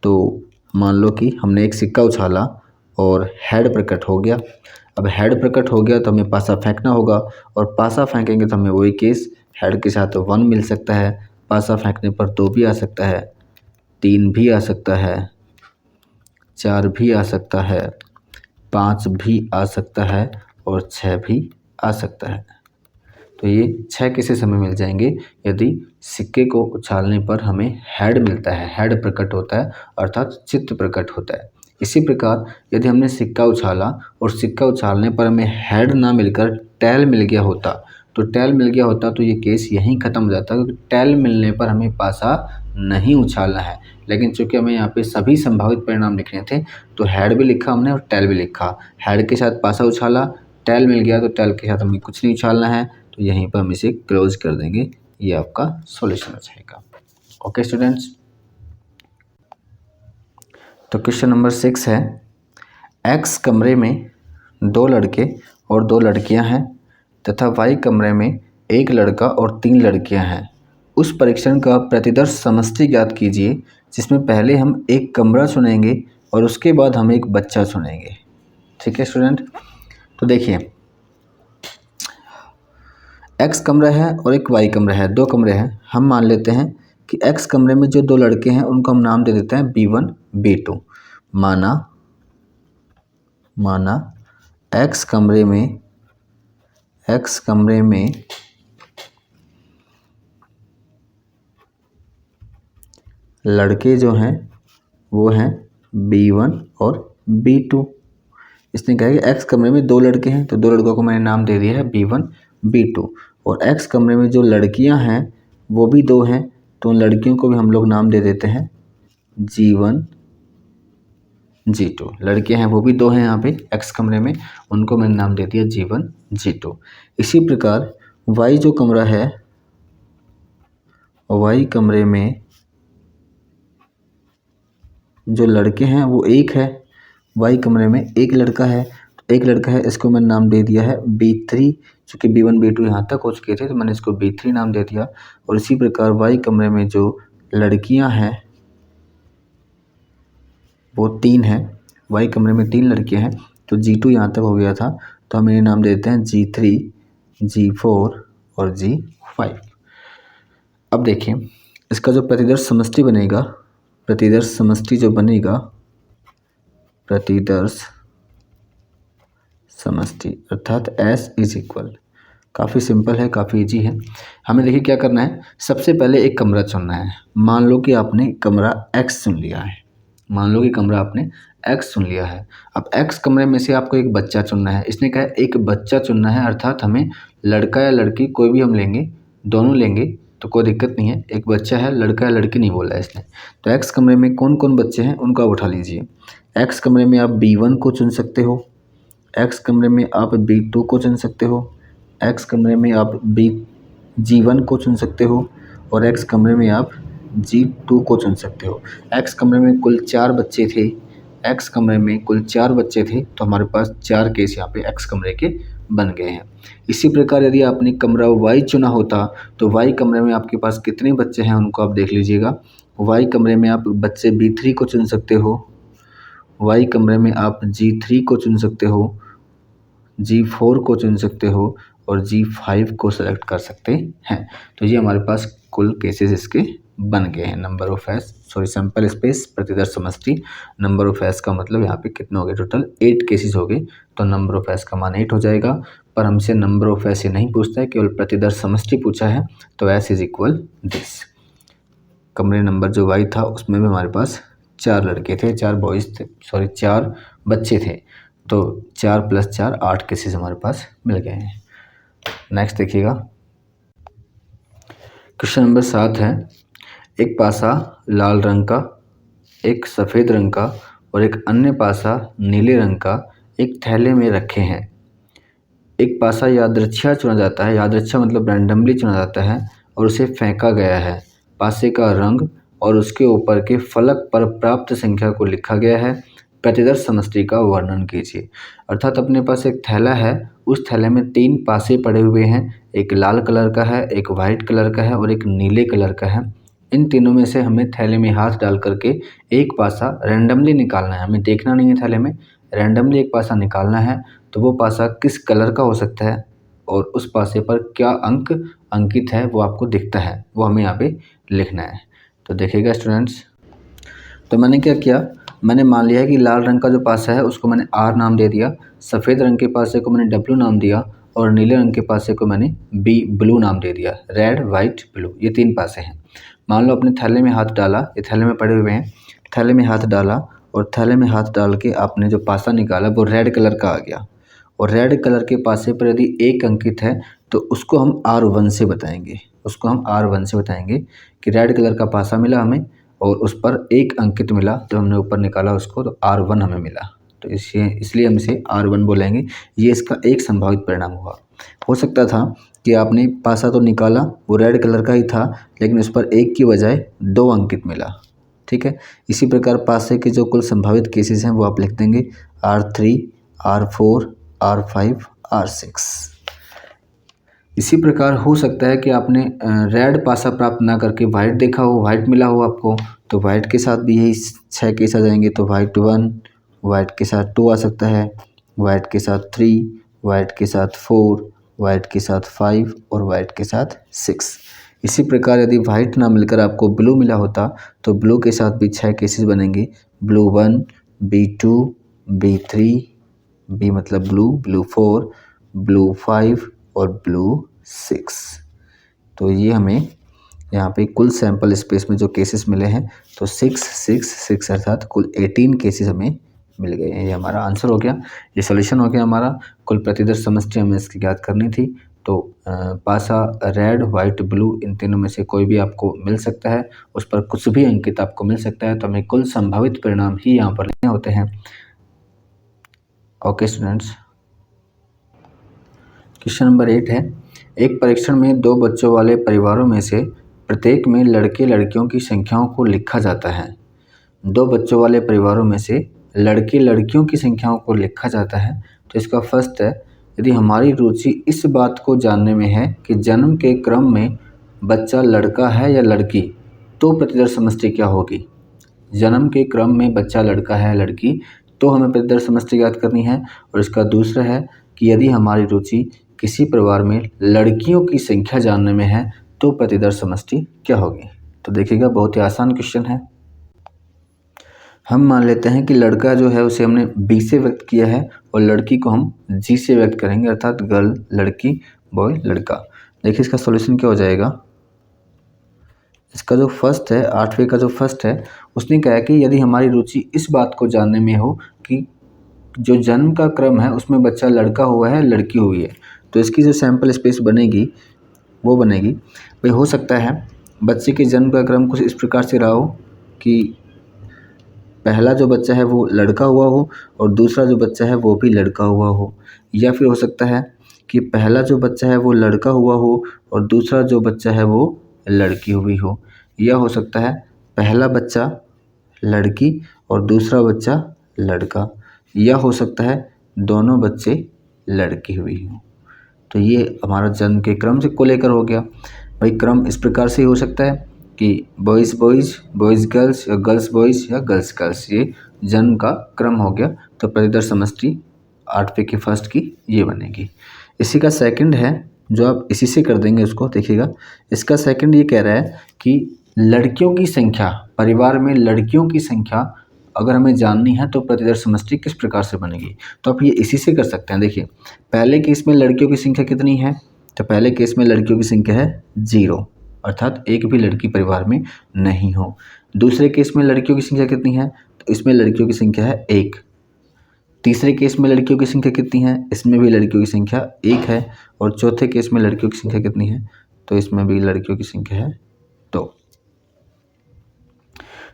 तो मान लो कि हमने एक सिक्का उछाला और हेड प्रकट हो गया। अब हेड प्रकट हो गया तो हमें पासा फेंकना होगा, और पासा फेंकेंगे तो हमें वही केस, हेड के साथ 1 मिल सकता है, पासा फेंकने पर 2 भी आ सकता है, 3 भी आ सकता है, 4 भी आ सकता है, 5 भी आ सकता है और 6 भी आ सकता है। तो ये 6 केसेस हमें मिल जाएंगे यदि सिक्के को उछालने पर हमें हेड मिलता है, हेड प्रकट होता है अर्थात चित्त प्रकट होता है। इसी प्रकार यदि हमने सिक्का उछाला और सिक्का उछालने पर हमें हेड ना मिलकर टैल मिल गया होता, तो टैल मिल गया होता तो ये केस यहीं ख़त्म हो जाता, क्योंकि टैल मिलने पर हमें पासा नहीं उछालना है। लेकिन चूंकि हमें यहाँ पे सभी संभावित परिणाम लिखने थे तो हेड भी लिखा हमने और टैल भी लिखा। हेड के साथ पासा उछाला, टैल मिल गया तो टैल के साथ हमें कुछ नहीं उछालना है, तो यहीं पर हम इसे क्लोज कर देंगे। ये आपका सॉल्यूशन हो जाएगा। ओके स्टूडेंट्स, तो क्वेश्चन नंबर 6 है, एक्स कमरे में 2 लड़के और 2 लड़कियां हैं तथा वाई कमरे में 1 लड़का और 3 लड़कियां हैं। उस परीक्षण का प्रतिदर्श समष्टि ज्ञात कीजिए जिसमें पहले हम एक कमरा चुनेंगे और उसके बाद हम एक बच्चा चुनेंगे। ठीक है स्टूडेंट, तो देखिए एक्स कमरा है और एक वाई कमरा है, 2 कमरे हैं। हम मान लेते हैं कि एक्स कमरे में जो 2 लड़के हैं उनको हम नाम दे देते हैं B1 B2। माना एक्स कमरे में लड़के जो हैं वो हैं B1 और B2। इसने कहा कि एक्स कमरे में 2 लड़के हैं तो 2 लड़कों को मैंने नाम दे दिया है B1 B2, और एक्स कमरे में जो लड़कियां हैं वो भी 2 हैं तो उन लड़कियों को भी हम लोग नाम दे देते हैं G1 G2। लड़के हैं वो भी 2 हैं यहाँ पे एक्स कमरे में, उनको मैंने नाम दे दिया G1 G2। इसी प्रकार वाई जो कमरा है, वाई कमरे में जो लड़के हैं वो 1 है, वाई कमरे में 1 लड़का है, तो 1 लड़का है इसको मैंने नाम दे दिया है B3। चूँकि B1 B2 यहाँ तक हो चुके थे तो मैंने इसको B3 नाम दे दिया। और इसी प्रकार वाई कमरे में जो लड़कियाँ हैं वो 3 हैं, वाई कमरे में 3 लड़कियाँ हैं, तो G2 यहाँ तक हो गया था तो हम इन्हें नाम देते हैं G3 G4 और G5। अब देखिए इसका जो प्रतिदर्श समष्टि बनेगा, प्रतिदर्श समष्टि जो बनेगा, प्रतिदर्श समष्टि अर्थात S इज इक्वल, काफ़ी सिंपल है, काफ़ी इजी है। हमें देखिए क्या करना है, सबसे पहले एक कमरा चुनना है। मान लो कि आपने कमरा X चुन लिया है, मान लो कि कमरा आपने X चुन लिया है। अब X कमरे में से आपको एक बच्चा चुनना है। इसने कहा एक बच्चा चुनना है अर्थात हमें लड़का या लड़की कोई भी हम लेंगे, दोनों लेंगे तो कोई दिक्कत नहीं है। एक बच्चा है, लड़का या लड़की नहीं बोला है इसने। तो X कमरे में कौन कौन बच्चे हैं उनको आप उठा लीजिए। X कमरे में आप B1 को चुन सकते हो, X कमरे में आप B2 को चुन सकते हो, X कमरे में आप G1 को चुन सकते हो और X कमरे में आप G2 को चुन सकते हो। X कमरे में कुल 4 बच्चे थे, X कमरे में कुल 4 बच्चे थे तो हमारे पास 4 केस यहाँ पे X कमरे के बन गए हैं। इसी प्रकार यदि आपने कमरा Y चुना होता तो Y कमरे में आपके पास कितने बच्चे हैं उनको आप देख लीजिएगा। Y कमरे में आप बच्चे B3 को चुन सकते हो, Y कमरे में आप G3 को चुन सकते हो, G4 को चुन सकते हो और G5 को सेलेक्ट कर सकते हैं। तो ये हमारे पास कुल केसेस इसके बन गए हैं। Number of S sample space प्रतिदर्श समष्टि, नंबर ऑफ एस का मतलब यहाँ पे कितने हो गए, टोटल 8 केसेस हो गए। तो नंबर ऑफ एस का मान 8 हो जाएगा। पर हमसे नंबर ऑफ एस ये नहीं पूछता है, केवल प्रतिदर्श समष्टि पूछा है। तो एस इज इक्वल दिस। कमरे नंबर जो वाई था उसमें भी हमारे पास 4 लड़के थे, 4 बॉयज़ थे, 4 बच्चे थे। तो 4 + 4 8 केसेस हमारे पास मिल गए हैं। नेक्स्ट देखिएगा, क्वेश्चन नंबर 7 है, एक पासा लाल रंग का, एक सफ़ेद रंग का और एक अन्य पासा नीले रंग का एक थैले में रखे हैं। एक पासा यादृच्छा चुना जाता है, यादृच्छा मतलब रैंडमली चुना जाता है और उसे फेंका गया है। पासे का रंग और उसके ऊपर के फलक पर प्राप्त संख्या को लिखा गया है। प्रतिदर्श समष्टि का वर्णन कीजिए। अर्थात अपने पास एक थैला है, उस थैले में 3 पासे पड़े हुए हैं, एक लाल कलर का है, एक वाइट कलर का है और एक नीले कलर का है। इन तीनों में से हमें थैले में हाथ डाल करके एक पासा रैंडमली निकालना है। हमें देखना नहीं है थैले में, रैंडमली एक पासा निकालना है। तो वो पासा किस कलर का हो सकता है और उस पासे पर क्या अंक अंकित है वो आपको दिखता है, वो हमें यहाँ पे लिखना है। तो देखिएगा स्टूडेंट्स, तो मैंने क्या किया, मैंने मान लिया है कि लाल रंग का जो पासा है उसको मैंने R नाम दे दिया, सफ़ेद रंग के पासे को मैंने W नाम दिया और नीले रंग के पासे को मैंने ब्लू नाम दे दिया। रेड, वाइट, ब्लू, ये 3 पासे हैं। मान लो अपने थैले में हाथ डाला, ये थैले में पड़े हुए हैं, थैले में हाथ डाला और थैले में हाथ डाल के आपने जो पासा निकाला वो रेड कलर का आ गया और रेड कलर के पासे पर यदि 1 अंकित है तो उसको हम R1 से बताएंगे, उसको हम R1 से बताएंगे कि रेड कलर का पासा मिला हमें और उस पर 1 अंकित मिला, जब हमने ऊपर निकाला उसको तो R1 हमें मिला, तो इसलिए हम इसे R1 बोलेंगे। ये इसका एक संभावित परिणाम हुआ। हो सकता था कि आपने पासा तो निकाला, वो रेड कलर का ही था, लेकिन उस पर 1 की बजाय 2 अंकित मिला। ठीक है, इसी प्रकार पासे के जो कुल संभावित केसेस हैं वो आप लिख देंगे R3, R4, R5, R6। इसी प्रकार हो सकता है कि आपने रेड पासा प्राप्त ना करके वाइट देखा हो, वाइट मिला हो आपको, तो वाइट के साथ भी यही 6 केस आ जाएंगे। तो वाइट 1, वाइट के साथ 2 आ सकता है, वाइट के साथ 3, वाइट के साथ 4, वाइट के साथ 5 और वाइट के साथ 6। इसी प्रकार यदि वाइट ना मिलकर आपको ब्लू मिला होता तो ब्लू के साथ भी 6 केसेस बनेंगे। ब्लू 1, B2, B3, B मतलब ब्लू, ब्लू 4, ब्लू 5 और ब्लू 6। तो ये हमें यहाँ पे कुल सैंपल स्पेस में जो केसेस मिले हैं तो 6, 6, 6 अर्थात कुल 18 केसेस हमें मिल गए हैं। ये हमारा आंसर हो गया, ये सॉल्यूशन हो गया हमारा। कुल प्रतिदर्श समष्टि हमें इसकी ज्ञात करनी थी। तो पासा रेड, वाइट, ब्लू इन तीनों में से कोई भी आपको मिल सकता है, उस पर कुछ भी अंकित आपको मिल सकता है। तो हमें कुल संभावित परिणाम ही यहाँ पर लिखने होते हैं। ओके स्टूडेंट्स, क्वेश्चन नंबर 8 है, एक परीक्षण में 2 बच्चों वाले परिवारों में से प्रत्येक में लड़के लड़कियों की संख्याओं को लिखा जाता है। 2 बच्चों वाले परिवारों में से लड़के लड़कियों की संख्याओं को लिखा जाता है। तो इसका फर्स्ट है, यदि हमारी रुचि इस बात को जानने में है कि जन्म के क्रम में बच्चा लड़का है या लड़की, तो प्रतिदर्श समष्टि क्या होगी। जन्म के क्रम में बच्चा लड़का है या लड़की, तो हमें प्रतिदर्श समष्टि ज्ञात करनी है। और इसका दूसरा है कि यदि हमारी रुचि किसी परिवार में लड़कियों की संख्या जानने में है तो प्रतिदर्श समष्टि क्या होगी। तो देखिएगा, बहुत ही आसान क्वेश्चन है। हम मान लेते हैं कि लड़का जो है उसे हमने B से व्यक्त किया है और लड़की को हम G से व्यक्त करेंगे, अर्थात गर्ल लड़की, बॉय लड़का। देखिए इसका सॉल्यूशन क्या हो जाएगा। इसका जो फर्स्ट है, 8वें का जो फर्स्ट है, उसने कहा कि यदि हमारी रुचि इस बात को जानने में हो कि जो जन्म का क्रम है उसमें बच्चा लड़का हुआ है लड़की हुई है, तो इसकी जो सैंपल स्पेस बनेगी वो बनेगी, भाई हो सकता है बच्चे के जन्म का क्रम कुछ इस प्रकार से रहा हो कि पहला जो बच्चा है वो लड़का हुआ हो और दूसरा जो बच्चा है वो भी लड़का हुआ हो, या फिर हो सकता है कि पहला जो बच्चा है वो लड़का हुआ हो और दूसरा जो बच्चा है वो लड़की हुई हो, या हो सकता है पहला बच्चा लड़की और दूसरा बच्चा लड़का, या हो सकता है दोनों बच्चे लड़की हुई हो। तो ये हमारा जन्म के क्रम से को लेकर हो गया। भाई क्रम इस प्रकार से हो सकता है कि बॉयज़ बॉयज़, बॉयज़ गर्ल्स या गर्ल्स बॉयज़ या गर्ल्स गर्ल्स, ये जन्म का क्रम हो गया। तो प्रतिदर्श समष्टि 8वें के फर्स्ट की ये बनेगी। इसी का सेकंड है जो आप इसी से कर देंगे उसको, देखिएगा इसका सेकंड ये कह रहा है कि लड़कियों की संख्या, परिवार में लड़कियों की संख्या अगर हमें जाननी है तो प्रतिदर्श समष्टि किस प्रकार से बनेगी। तो आप ये इसी से कर सकते हैं। देखिए पहले केस में लड़कियों की संख्या कितनी है, तो पहले केस में लड़कियों की संख्या है 0, अर्थात एक भी लड़की परिवार में नहीं हो। दूसरे केस में लड़कियों की संख्या कितनी है, तो इसमें लड़कियों की संख्या है 1। तीसरे केस में लड़कियों की संख्या कितनी है, इसमें भी लड़कियों की संख्या 1 है। और चौथे केस में लड़कियों की संख्या कितनी है, तो इसमें भी लड़कियों की संख्या है 2।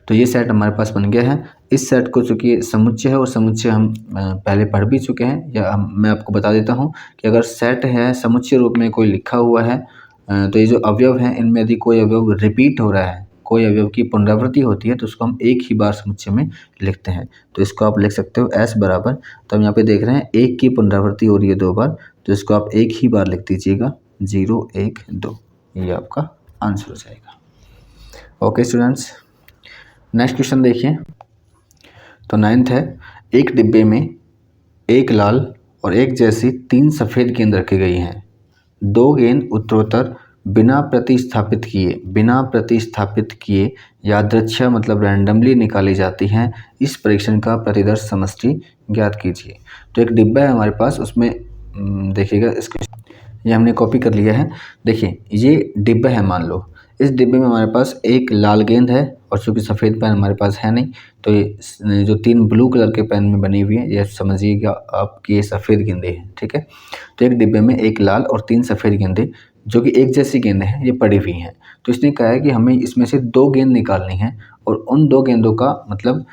तो ये सेट हमारे पास बन गया है। इस सेट को चूँकि समुच्चय है और समुच्चय हम पहले पढ़ भी चुके हैं, या मैं आपको बता देता हूँ कि अगर सेट है समुच्चय रूप में कोई लिखा हुआ है तो ये जो अवयव हैं इनमें यदि कोई अवयव रिपीट हो रहा है, कोई अवयव की पुनरावृत्ति होती है तो उसको हम एक ही बार समुच्चय में लिखते हैं। तो इसको आप लिख सकते हो S बराबर, तो हम यहाँ पे देख रहे हैं एक की पुनरावृत्ति हो रही है 2 बार, तो इसको आप एक ही बार लिख दीजिएगा 0 1 2, ये आपका आंसर हो जाएगा। ओके स्टूडेंट्स, नेक्स्ट क्वेश्चन देखिए। तो 9th है, एक डिब्बे में एक लाल और एक जैसी 3 सफ़ेद गेंद रखी गई हैं। 2 गेंद उत्तरोत्तर बिना प्रतिस्थापित किए यादृच्छा मतलब रैंडमली निकाली जाती हैं। इस परीक्षण का प्रतिदर्श समष्टि ज्ञात कीजिए। तो एक डिब्बा है हमारे पास, उसमें देखिएगा इसके, ये हमने कॉपी कर लिया है। देखिए ये डिब्बा है, मान लो इस डिब्बे में हमारे पास एक लाल गेंद है और चूँकि सफ़ेद पेन हमारे पास है नहीं, तो ये जो 3 ब्लू कलर के पेन में बनी हुई है, ये समझिएगा आप कि ये सफ़ेद गेंदें हैं, ठीक है। तो एक डिब्बे में एक लाल और 3 सफ़ेद गेंदें जो कि एक जैसी गेंदें हैं, ये पड़ी हुई हैं। तो इसने कहा है कि हमें इसमें से 2 गेंद निकालनी है और उन 2 गेंदों का मतलब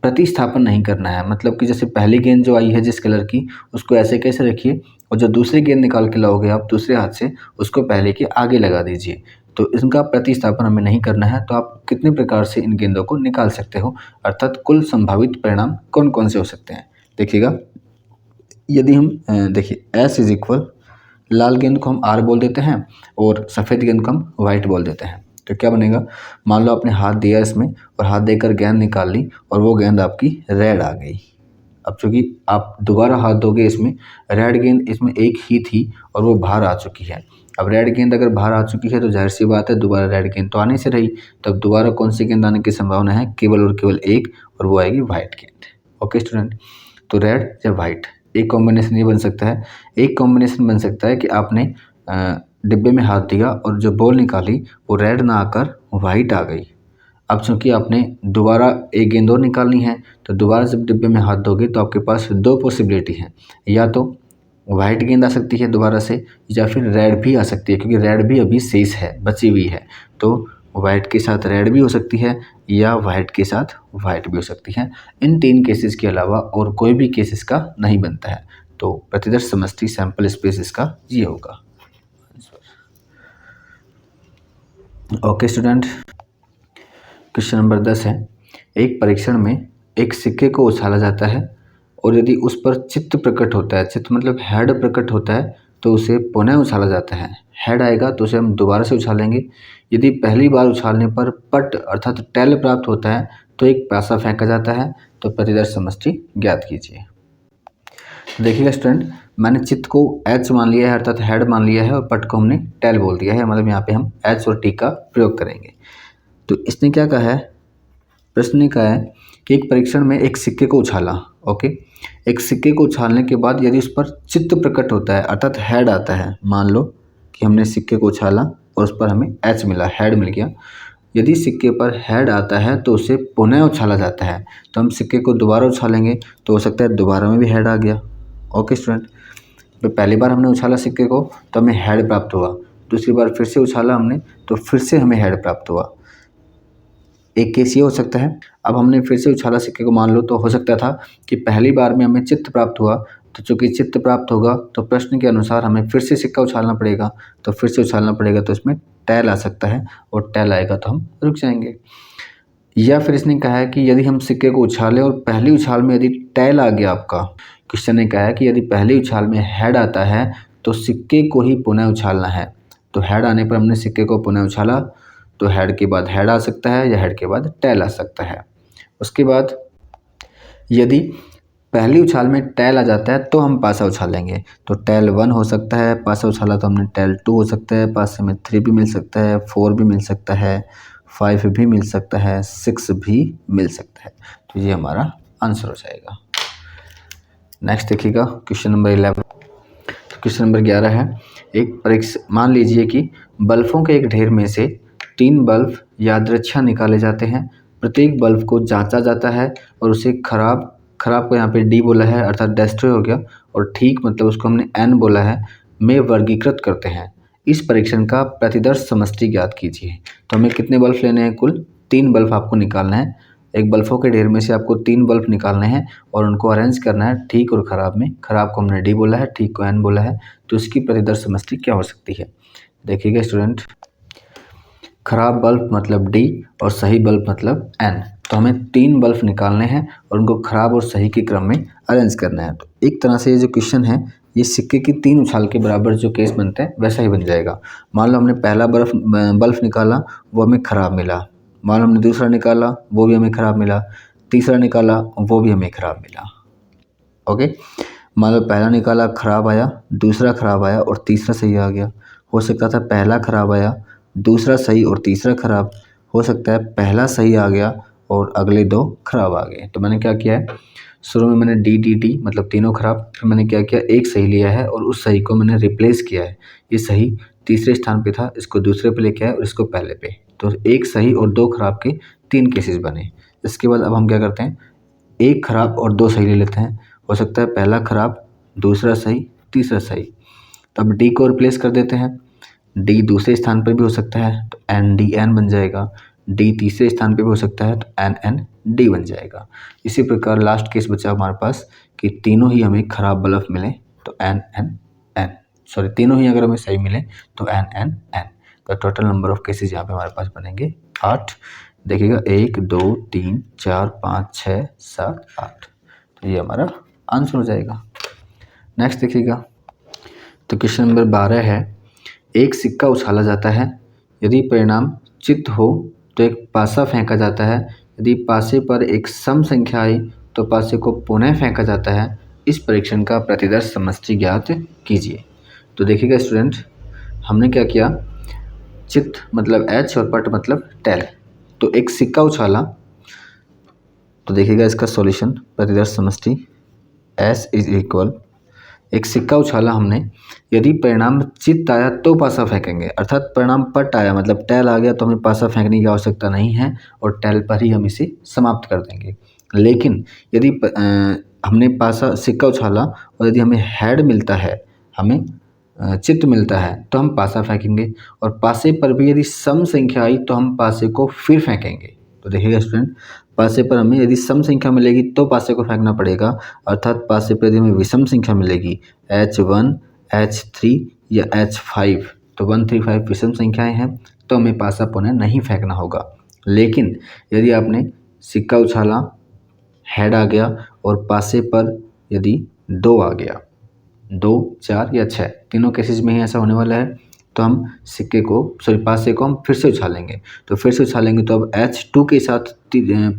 प्रतिस्थापन नहीं करना है। मतलब कि जैसे पहली गेंद जो आई है जिस कलर की, उसको ऐसे कैसे रखिए और जो दूसरी गेंद निकाल के लाओगे आप दूसरे हाथ से, उसको पहले के आगे लगा दीजिए। तो इनका प्रतिस्थापन हमें नहीं करना है। तो आप कितने प्रकार से इन गेंदों को निकाल सकते हो, अर्थात कुल संभावित परिणाम कौन कौन से हो सकते हैं। देखिएगा, यदि हम देखिए S इज इक्वल, लाल गेंद को हम R बोल देते हैं और सफ़ेद गेंद को हम वाइट बोल देते हैं। तो क्या बनेगा, मान लो आपने हाथ दिया इसमें और हाथ देकर गेंद निकाल ली और वो गेंद आपकी रेड आ गई। अब चूँकि आप दोबारा हाथ दोगे, इसमें रेड गेंद इसमें एक ही थी और वो बाहर आ चुकी है। अब रेड गेंद अगर बाहर आ चुकी है तो जाहिर सी बात है दोबारा रेड गेंद तो आने से रही, तब दोबारा कौन सी गेंद आने की संभावना है, केवल और केवल एक, और वो आएगी वाइट गेंद। ओके स्टूडेंट, तो रेड या वाइट एक कॉम्बिनेशन ये बन सकता है। एक कॉम्बिनेशन बन सकता है कि आपने डिब्बे में हाथ दिया और जो बॉल निकाली वो रेड ना आकर वाइट आ गई। अब चूँकि आपने दोबारा एक गेंद और निकालनी है, तो दोबारा जब डिब्बे में हाथ दोगे तो आपके पास 2 पॉसिबिलिटी हैं, या तो वाइट गेंद आ सकती है दोबारा से, या फिर रेड भी आ सकती है, क्योंकि रेड भी अभी शेष है, बची हुई है। तो वाइट के साथ रेड भी हो सकती है या वाइट के साथ वाइट भी हो सकती है। इन 3 केसेस के अलावा और कोई भी केस इसका नहीं बनता है। तो प्रतिदर्श समष्टि सैंपल स्पेस इसका ये होगा। ओके स्टूडेंट, क्वेश्चन नंबर 10 है, एक परीक्षण में एक सिक्के को उछाला जाता है और यदि उस पर चित्त प्रकट होता है, चित्त मतलब हेड प्रकट होता है, तो उसे पुनः उछाला जाता है। हेड आएगा तो उसे हम दोबारा से उछालेंगे। यदि पहली बार उछालने पर पट अर्थात टेल प्राप्त होता है तो एक पैसा फेंका जाता है। तो प्रतिदर्श समष्टि ज्ञात कीजिए। देखिएगा स्टूडेंट, मैंने चित्त को एच मान लिया है अर्थात हेड मान लिया है और पट को हमने टेल बोल दिया है, मतलब यहाँ पे हम एच और टी का प्रयोग करेंगे। तो इसने क्या कहा है, प्रश्न ने कहा है कि एक परीक्षण में एक सिक्के को उछाला। ओके, एक सिक्के को उछालने के बाद यदि उस पर चित्त प्रकट होता है अर्थात हेड आता है, मान लो कि हमने सिक्के को उछाला और उस पर हमें एच मिला, हेड मिल गया। यदि सिक्के पर हेड आता है तो उसे पुनः उछाला जाता है। तो हम सिक्के को दोबारा उछालेंगे तो हो सकता है दोबारा में भी हेड आ गया। ओके स्टूडेंट, तो पहली बार हमने उछाला सिक्के को तो हमें हेड प्राप्त हुआ, दूसरी बार फिर से उछाला हमने तो फिर से हमें हेड प्राप्त हुआ। एक केस ये हो सकता है, अब हमने फिर से उछाला सिक्के को, मान लो तो हो सकता था कि पहली बार में हमें चित्त प्राप्त हुआ, तो चूँकि चित्त प्राप्त होगा तो प्रश्न के अनुसार हमें फिर से सिक्का उछालना पड़ेगा, तो फिर से उछालना पड़ेगा, तो इसमें टेल आ सकता है और टेल आएगा तो हम रुक जाएंगे। या फिर इसने कहा है कि यदि हम सिक्के को उछालें और पहली उछाल में यदि टेल आ गया, आपका क्वेश्चन ने कहा है कि यदि पहली उछाल में हेड आता है तो सिक्के को ही पुनः उछालना है। तो हेड आने पर हमने सिक्के को पुनः उछाला, तो हेड के बाद हेड आ सकता है या हेड के बाद टेल आ सकता है। उसके बाद यदि पहली उछाल में टेल आ जाता है तो हम पासा उछालेंगे, तो टेल 1 हो सकता है, पासा उछाला तो हमने टेल 2 हो सकता है, पासे में 3 भी मिल सकता है, 4 भी मिल सकता है, 5 भी मिल सकता है, 6 भी मिल सकता है। तो ये हमारा आंसर हो जाएगा। नेक्स्ट देखिएगा क्वेश्चन नंबर 11। क्वेश्चन नंबर 11 है, एक परीक्षा, मान लीजिए कि बल्बों के एक ढेर में से 3 बल्ब यादृच्छा निकाले जाते हैं। प्रत्येक बल्ब को जांचा जाता है और उसे खराब को यहाँ पे डी बोला है अर्थात डेस्ट्रॉय हो गया, और ठीक मतलब उसको हमने एन बोला है, में वर्गीकृत करते हैं। इस परीक्षण का प्रतिदर्श समष्टि ज्ञात कीजिए। तो हमें कितने बल्ब लेने हैं, कुल 3 बल्ब आपको निकालना है। एक बल्बों के ढेर में से आपको 3 बल्ब निकालने हैं और उनको अरेंज करना है ठीक और ख़राब में। ख़राब को हमने डी बोला है, ठीक को एन बोला है, तो इसकी प्रतिदर्श समष्टि क्या हो सकती है? देखिएगा स्टूडेंट, खराब बल्ब मतलब डी और सही बल्ब मतलब एन। तो हमें 3 बल्ब निकालने हैं और उनको खराब और सही के क्रम में अरेंज करना है। तो एक तरह से ये जो क्वेश्चन है ये सिक्के की 3 उछाल के बराबर जो केस बनते हैं वैसा ही बन जाएगा। मान लो हमने पहला बल्ब निकाला, वो हमें खराब मिला। मान लो हमने दूसरा निकाला, वो भी हमें खराब मिला। तीसरा निकाला, वो भी हमें खराब मिला। ओके, मान लो पहला निकाला खराब आया, दूसरा खराब आया और तीसरा सही आ गया। हो सकता था पहला खराब आया, दूसरा सही और तीसरा खराब। हो सकता है पहला सही आ गया और अगले 2 खराब आ गए। तो मैंने क्या किया है, शुरू में मैंने डी डी डी मतलब तीनों खराब, फिर मैंने क्या किया, एक सही लिया है और उस सही को मैंने रिप्लेस किया है। ये सही तीसरे स्थान पे था, इसको दूसरे पे लेके आया और इसको पहले पे। तो एक सही और 2 खराब के 3 केसेस बने। इसके बाद अब हम क्या करते हैं, एक खराब और 2 सही ले लेते हैं। हो सकता है पहला खराब, दूसरा सही, तीसरा सही। तब डी को रिप्लेस कर देते हैं। डी दूसरे स्थान पर भी हो सकता है तो एन डी एन बन जाएगा। डी तीसरे स्थान पे भी हो सकता है तो एन एन डी बन जाएगा। इसी प्रकार लास्ट केस बचा हमारे पास कि तीनों ही हमें खराब बल्ब मिले तो एन एन एन, सॉरी तीनों ही अगर हमें सही मिले तो एन एन एन। तो टोटल नंबर ऑफ केसेस यहाँ पे हमारे पास बनेंगे 8। देखिएगा 1 2 3 4 5 6 7 8, तो ये हमारा आंसर हो जाएगा। नेक्स्ट देखिएगा, तो क्वेश्चन नंबर 12 है, एक सिक्का उछाला जाता है, यदि परिणाम चित्त हो तो एक पासा फेंका जाता है, यदि पासे पर एक सम संख्या आई तो पासे को पुनः फेंका जाता है। इस परीक्षण का प्रतिदर्श समष्टि ज्ञात कीजिए। तो देखिएगा स्टूडेंट, हमने क्या किया, चित्त मतलब एच और पट मतलब टेल। तो एक सिक्का उछाला, तो देखिएगा इसका सॉल्यूशन प्रतिदर्श समष्टि एस इज इक्वल, एक सिक्का उछाला हमने, यदि परिणाम चित्त आया तो पासा फेंकेंगे, अर्थात परिणाम पट आया मतलब टैल आ गया तो हमें पासा फेंकने की आवश्यकता नहीं है और टैल पर ही हम इसे समाप्त कर देंगे। लेकिन यदि हमने पासा सिक्का उछाला और यदि हमें हेड मिलता है, हमें चित्त मिलता है तो हम पासा फेंकेंगे, और पासे पर भी यदि सम संख्या आई तो हम पासे को फिर फेंकेंगे। तो देखिएगा स्टूडेंट, पासे पर हमें यदि सम संख्या मिलेगी तो पासे को फेंकना पड़ेगा, अर्थात पासे पर यदि हमें विषम संख्या मिलेगी H1 H3 या H5, तो 1 3 5 विषम संख्याएं हैं तो हमें पासा पुनः नहीं फेंकना होगा। लेकिन यदि आपने सिक्का उछाला, हेड आ गया और पासे पर यदि 2 आ गया, 2 4 या 6 तीनों केसेस में ही ऐसा होने वाला है, तो हम सिक्के को सॉरी पासे को हम फिर से उछालेंगे। तो फिर से उछालेंगे तो अब H2 के साथ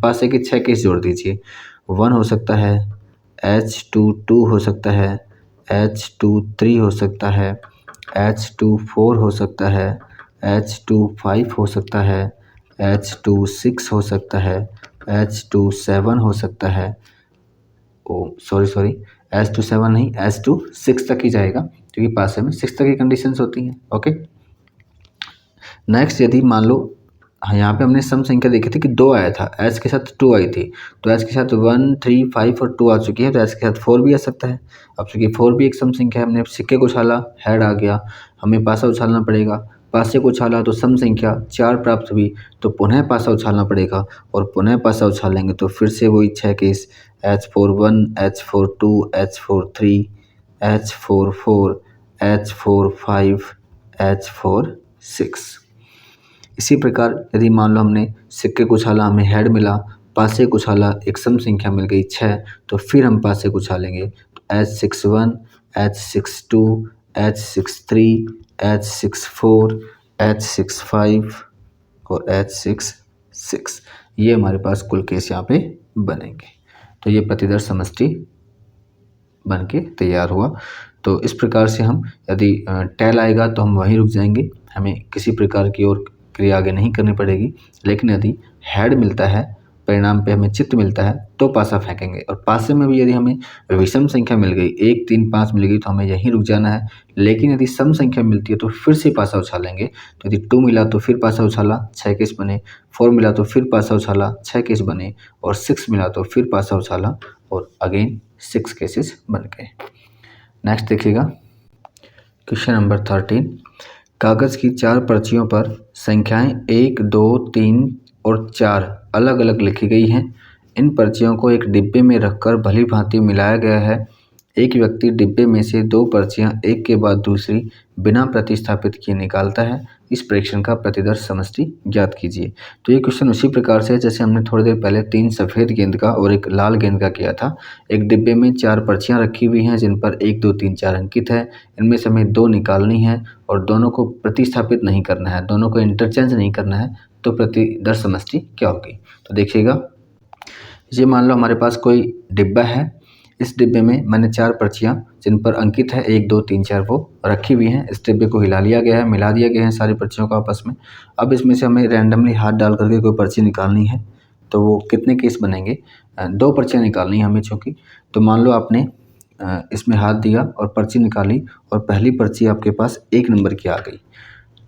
पासे के 6 केस जोड़ दीजिए। 1 हो सकता है, H2 2 हो सकता है, H2 3 हो सकता है, H2 4 हो सकता है, H2 5 हो सकता है, H2 6 हो सकता है, H2 7 हो सकता है। सॉरी H2 7 नहीं, H2 6 तक ही जाएगा क्योंकि पासे में 6 तक की कंडीशंस होती हैं। ओके, नेक्स्ट यदि मान लो यहाँ पे हमने सम संख्या देखी थी कि 2 आया था, H के साथ 2 आई थी, तो H के साथ 1 3 5 और 2 आ चुकी है, तो H के साथ 4 भी आ सकता है। अब चूँकि 4 भी एक सम संख्या है, हमने सिक्के को उछाला, हेड आ गया, हमें पासा उछालना पड़ेगा। पासे को उछाला तो सम संख्या 4 प्राप्त हुई, तो पुनः पासा उछालना पड़ेगा और पुनः पासा उछालेंगे तो फिर से वही 6 case, H4 1 H4 2 H4 3 H4 4 H4 5 H4 6। इसी प्रकार यदि मान लो हमने सिक्के को उछाला, हमें हेड मिला, पासे को उछाला, एक सम संख्या मिल गई 6, तो फिर हम पासे को उछालेंगे तो H61 H62 H63 H64 H65 और H66, ये हमारे पास कुल केस यहाँ पे बनेंगे। तो ये प्रतिदर्श समष्टि बन के तैयार हुआ। तो इस प्रकार से हम यदि टैल आएगा तो हम वहीं रुक जाएंगे, हमें किसी प्रकार की और क्रिया आगे नहीं करनी पड़ेगी। लेकिन यदि हेड मिलता है, परिणाम पे हमें चित्त मिलता है तो पासा फेंकेंगे, और पासे में भी यदि हमें विषम संख्या मिल गई 1 3 5 मिल गई तो हमें यहीं रुक जाना है। लेकिन यदि सम संख्या मिलती है तो फिर से पासा उछालेंगे। तो यदि 2 मिला तो फिर पासा उछाला, 6 केस बने, 4 मिला तो फिर पासा उछाला, 6 केस बने, और 6 मिला तो फिर पासा उछाला और अगेन 6 केसेस बन गए। नेक्स्ट देखिएगा, क्वेश्चन नंबर 13, कागज़ की 4 पर्चियों पर संख्याएं 1 2 3 और 4 अलग अलग लिखी गई हैं। इन पर्चियों को एक डिब्बे में रखकर भली भांति मिलाया गया है। एक व्यक्ति डिब्बे में से 2 पर्चियां एक के बाद दूसरी बिना प्रतिस्थापित किए निकालता है। इस परीक्षण का प्रतिदर्श समष्टि ज्ञात कीजिए। तो ये क्वेश्चन उसी प्रकार से है जैसे हमने थोड़ी देर पहले 3 सफ़ेद गेंद का और एक लाल गेंद का किया था। एक डिब्बे में 4 पर्चियां रखी हुई हैं जिन पर 1, 2, 3, 4 अंकित है। इनमें से हमें 2 निकालनी है और दोनों को प्रतिस्थापित नहीं करना है, दोनों को इंटरचेंज नहीं करना है। तो प्रतिदर्श समष्टि क्या होगी? तो देखिएगा, ये मान लो हमारे पास कोई डिब्बा है। इस डिब्बे में मैंने 4 पर्चियाँ जिन पर अंकित है 1, 2, 3, 4 वो रखी हुई हैं। इस डिब्बे को हिला लिया गया है, मिला दिया गया है सारी पर्चियों को आपस में। अब इसमें से हमें रैंडमली हाथ डाल करके कोई पर्ची निकालनी है। तो वो कितने केस बनेंगे? 2 पर्चियाँ निकालनी है हमें चूँकि। तो मान लो आपने इसमें हाथ दिया और पर्ची निकाली और पहली पर्ची आपके पास 1 नंबर की आ गई।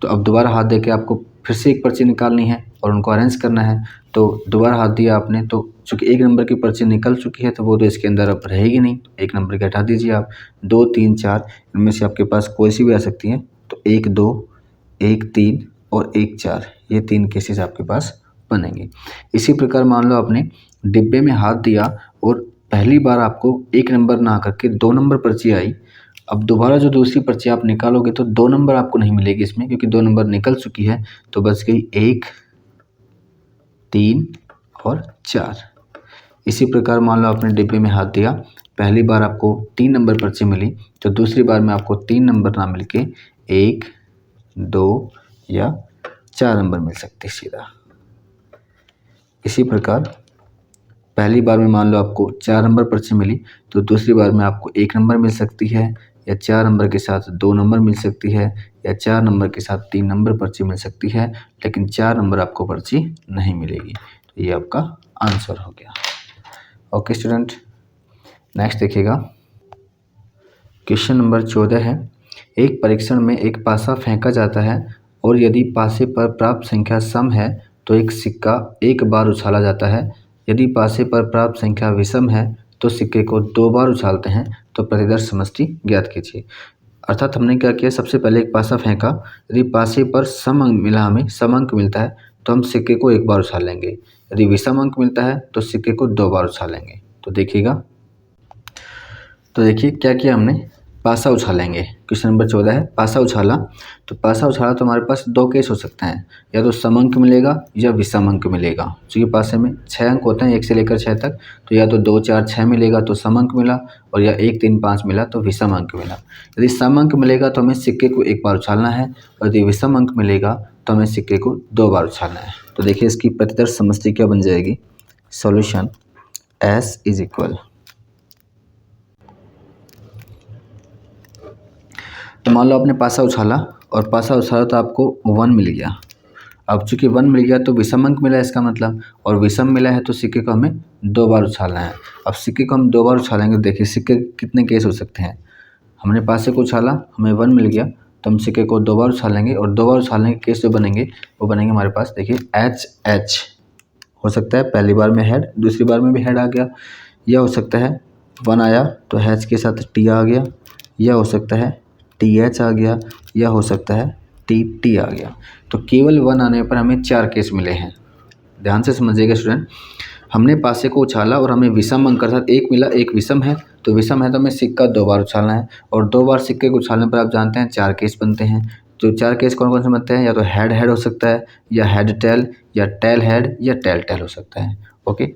तो अब दोबारा हाथ दे के आपको फिर से एक पर्ची निकालनी है और उनको अरेंज करना है। तो दोबारा हाथ दिया आपने, तो चूँकि 1 नंबर की पर्ची निकल चुकी है तो वो तो इसके अंदर अब रहेगी नहीं। 1 नंबर की हटा दीजिए आप। 2, 3, 4 इनमें से आपके पास कोई सी भी आ सकती है। तो 1, 2, 1, 3 और 1, 4 ये 3 केसेस आपके पास बनेंगे। इसी प्रकार मान लो आपने डिब्बे में हाथ दिया और पहली बार आपको 1 नंबर ना करके 2 नंबर पर्ची आई। अब दोबारा जो दूसरी पर्ची आप निकालोगे तो 2 नंबर आपको नहीं मिलेगी इसमें, क्योंकि 2 नंबर निकल चुकी है। तो बच गई 1, 3 और 4। इसी प्रकार मान लो आपने डिब्बे में हाथ दिया, पहली बार आपको 3 नंबर पर्ची मिली, तो दूसरी बार में आपको 3 नंबर ना मिल के 1, 2 या 4 नंबर मिल सकते सीधा। इसी प्रकार पहली बार में मान लो आपको 4 नंबर पर्ची मिली, तो दूसरी बार में आपको 1 नंबर मिल सकती है, या 4 नंबर के साथ 2 नंबर मिल सकती है, या 4 नंबर के साथ 3 नंबर पर्ची मिल सकती है, लेकिन 4 नंबर आपको पर्ची नहीं मिलेगी। तो ये आपका आंसर हो गया। ओके स्टूडेंट, नेक्स्ट देखिएगा। क्वेश्चन नंबर 14 है, एक परीक्षण में एक पासा फेंका जाता है और यदि पासे पर प्राप्त संख्या सम है तो एक सिक्का एक बार उछाला जाता है। यदि पासे पर प्राप्त संख्या विषम है तो सिक्के को 2 बार उछालते हैं। तो प्रतिदर्श समष्टि ज्ञात कीजिए। अर्थात हमने क्या किया, सबसे पहले एक पासा फेंका, यदि पासे पर सम अंक मिला, हमें सम अंक मिलता है तो हम सिक्के को 1 बार उछालेंगे। यदि विषम अंक मिलता है तो सिक्के को 2 बार उछालेंगे। तो देखिएगा, तो देखिए क्या किया हमने, पासा उछालेंगे। क्वेश्चन नंबर 14 है, पासा उछाला। तो पासा उछाला तो हमारे पास 2 केस हो सकते हैं, या तो सम अंक मिलेगा या विषम अंक मिलेगा। क्योंकि पासे में 6 अंक होते हैं 1 से लेकर 6 तक, तो या तो 2, 4, 6 मिलेगा तो सम अंक मिला, और या 1, 3, 5 मिला तो विषम अंक मिला। यदि सम अंक मिलेगा तो हमें सिक्के को 1 बार उछालना है, और यदि विषम अंक मिलेगा तो हमें सिक्के को 2 बार उछालना है। तो देखिए इसकी प्रतिदर्श समष्टि क्या बन जाएगी। सॉल्यूशन S इज इक्वल, तो मान लो आपने पासा उछाला और पासा उछाला तो आपको 1 मिल गया। अब चूंकि 1 मिल गया तो विषम अंक मिला इसका मतलब, और विषम मिला है तो सिक्के को हमें 2 बार उछालना है। अब सिक्के को हम 2 बार उछालेंगे। देखिए सिक्के कितने केस हो सकते हैं, हमने पासे को उछाला, हमें 1 मिल गया तो हम सिक्के को 2 बार उछालेंगे, और 2 बार उछालने के केस जो बनेंगे वो बनेंगे हमारे पास। देखिए HH हो सकता है, पहली बार में हेड, दूसरी बार में भी हेड आ गया, या हो सकता है 1 आया तो H के साथ T आ गया, या हो सकता है TH आ गया, या हो सकता है TT आ गया। तो केवल 1 आने पर हमें 4 केस मिले हैं। ध्यान से समझिएगा स्टूडेंट, हमने पासे को उछाला और हमें विषम अंक अर्थात 1 मिला, 1 विषम है, तो विषम है तो हमें सिक्का 2 बार उछालना है, और 2 बार सिक्के को उछालने पर आप जानते हैं 4 केस बनते हैं। तो 4 केस कौन कौन से बनते हैं, या तो हेड हेड हो सकता है, या हेड टेल, या टेल हेड, या टेल टेल हो सकता है। ओके,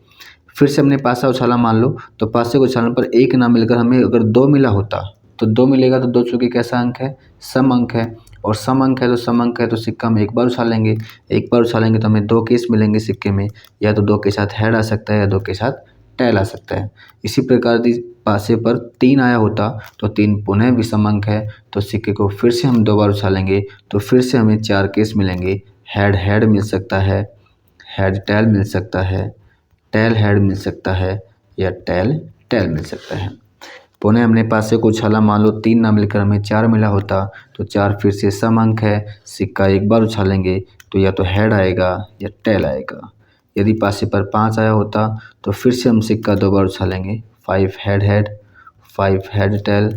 फिर से हमने पासा उछाला मान लो, तो पासे को उछालने पर 1 ना मिलकर हमें अगर 2 मिला होता तो 2 मिलेगा, तो 2 चूँकि कैसा अंक है, सम अंक है, और सम अंक है तो सम अंक है तो सिक्का हम 1 बार उछालेंगे। 1 बार उछालेंगे तो हमें 2 केस मिलेंगे सिक्के में, या तो 2 के साथ हेड आ सकता है या 2 के साथ टेल आ सकता है। इसी प्रकार यदि पासे पर 3 आया होता तो 3 पुनः विषम अंक है, तो सिक्के को फिर से हम 2 बार उछालेंगे तो फिर से हमें 4 केस मिलेंगे। हेड हेड मिल सकता है, हेड टेल मिल सकता है, टेल हेड मिल सकता है, या टेल टेल मिल सकता है। पुनः हमने पासे को उछाला, मान लो 3 ना मिलकर हमें 4 मिला होता तो 4 फिर से सम अंक है, सिक्का 1 बार उछालेंगे तो या तो हेड आएगा या टेल आएगा। यदि पासे पर 5 आया होता तो फिर से हम सिक्का 2 बार उछालेंगे, 5 head head, 5 head tail,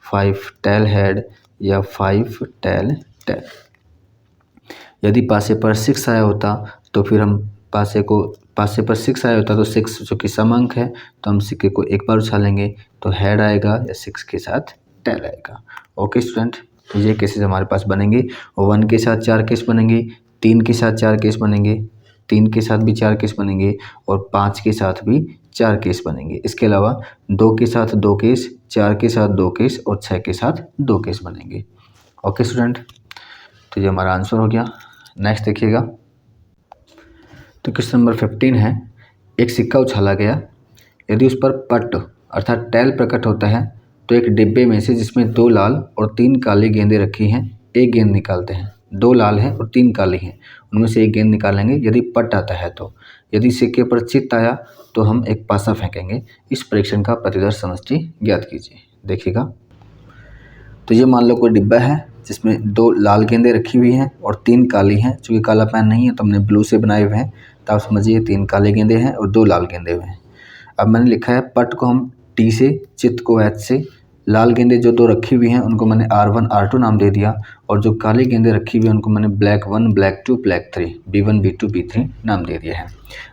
5 tail head, या 5 टेल टेल। यदि पासे पर 6 आया होता तो फिर हम पासे पर 6 आया होता तो 6 जो कि सम अंक है, तो हम सिक्के को एक बार उछालेंगे तो हेड आएगा या 6 के साथ टेल आएगा। ओके स्टूडेंट, तो ये केसेस हमारे पास बनेंगे। और 1 के साथ 4 केस बनेंगे, 3 के साथ 4 केस बनेंगे, 3 के साथ भी 4 केस बनेंगे और 5 के साथ भी 4 केस बनेंगे। इसके अलावा 2 के साथ 2 केस, 4 के साथ 2 केस और 6 के साथ 2 केस बनेंगे। ओके स्टूडेंट, तो ये हमारा आंसर हो गया। नेक्स्ट देखिएगा, तो क्वेश्चन नंबर 15 है, एक सिक्का उछाला गया, यदि उस पर पट अर्थात टेल प्रकट होता है तो एक डिब्बे में से जिसमें 2 लाल और 3 काली गेंदें रखी हैं, एक गेंद निकालते हैं। 2 लाल हैं और 3 काली हैं, उनमें से एक गेंद निकालेंगे यदि पट आता है तो। यदि सिक्के पर चित्त आया तो हम एक पासा फेंकेंगे। इस परीक्षण का प्रतिदर्श समष्टि ज्ञात कीजिए। देखिएगा, तो ये मान लो कोई डिब्बा है जिसमें 2 लाल गेंदें रखी हुई हैं और 3 काली हैं। चूँकि काला पेन नहीं है तो हमने ब्लू से बनाए हुए हैं, तो आप समझिए 3 काली गेंदें हैं और 2 लाल गेंदें हुए हैं। अब मैंने लिखा है पट को हम टी से, चित्त को एच से, लाल गेंदें जो 2 रखी हुई हैं उनको मैंने R1 R2 नाम दे दिया और जो काली गेंदें रखी हुई हैं उनको मैंने black 1 black 2 black 3 B1 B2 B3 नाम दे दिया है।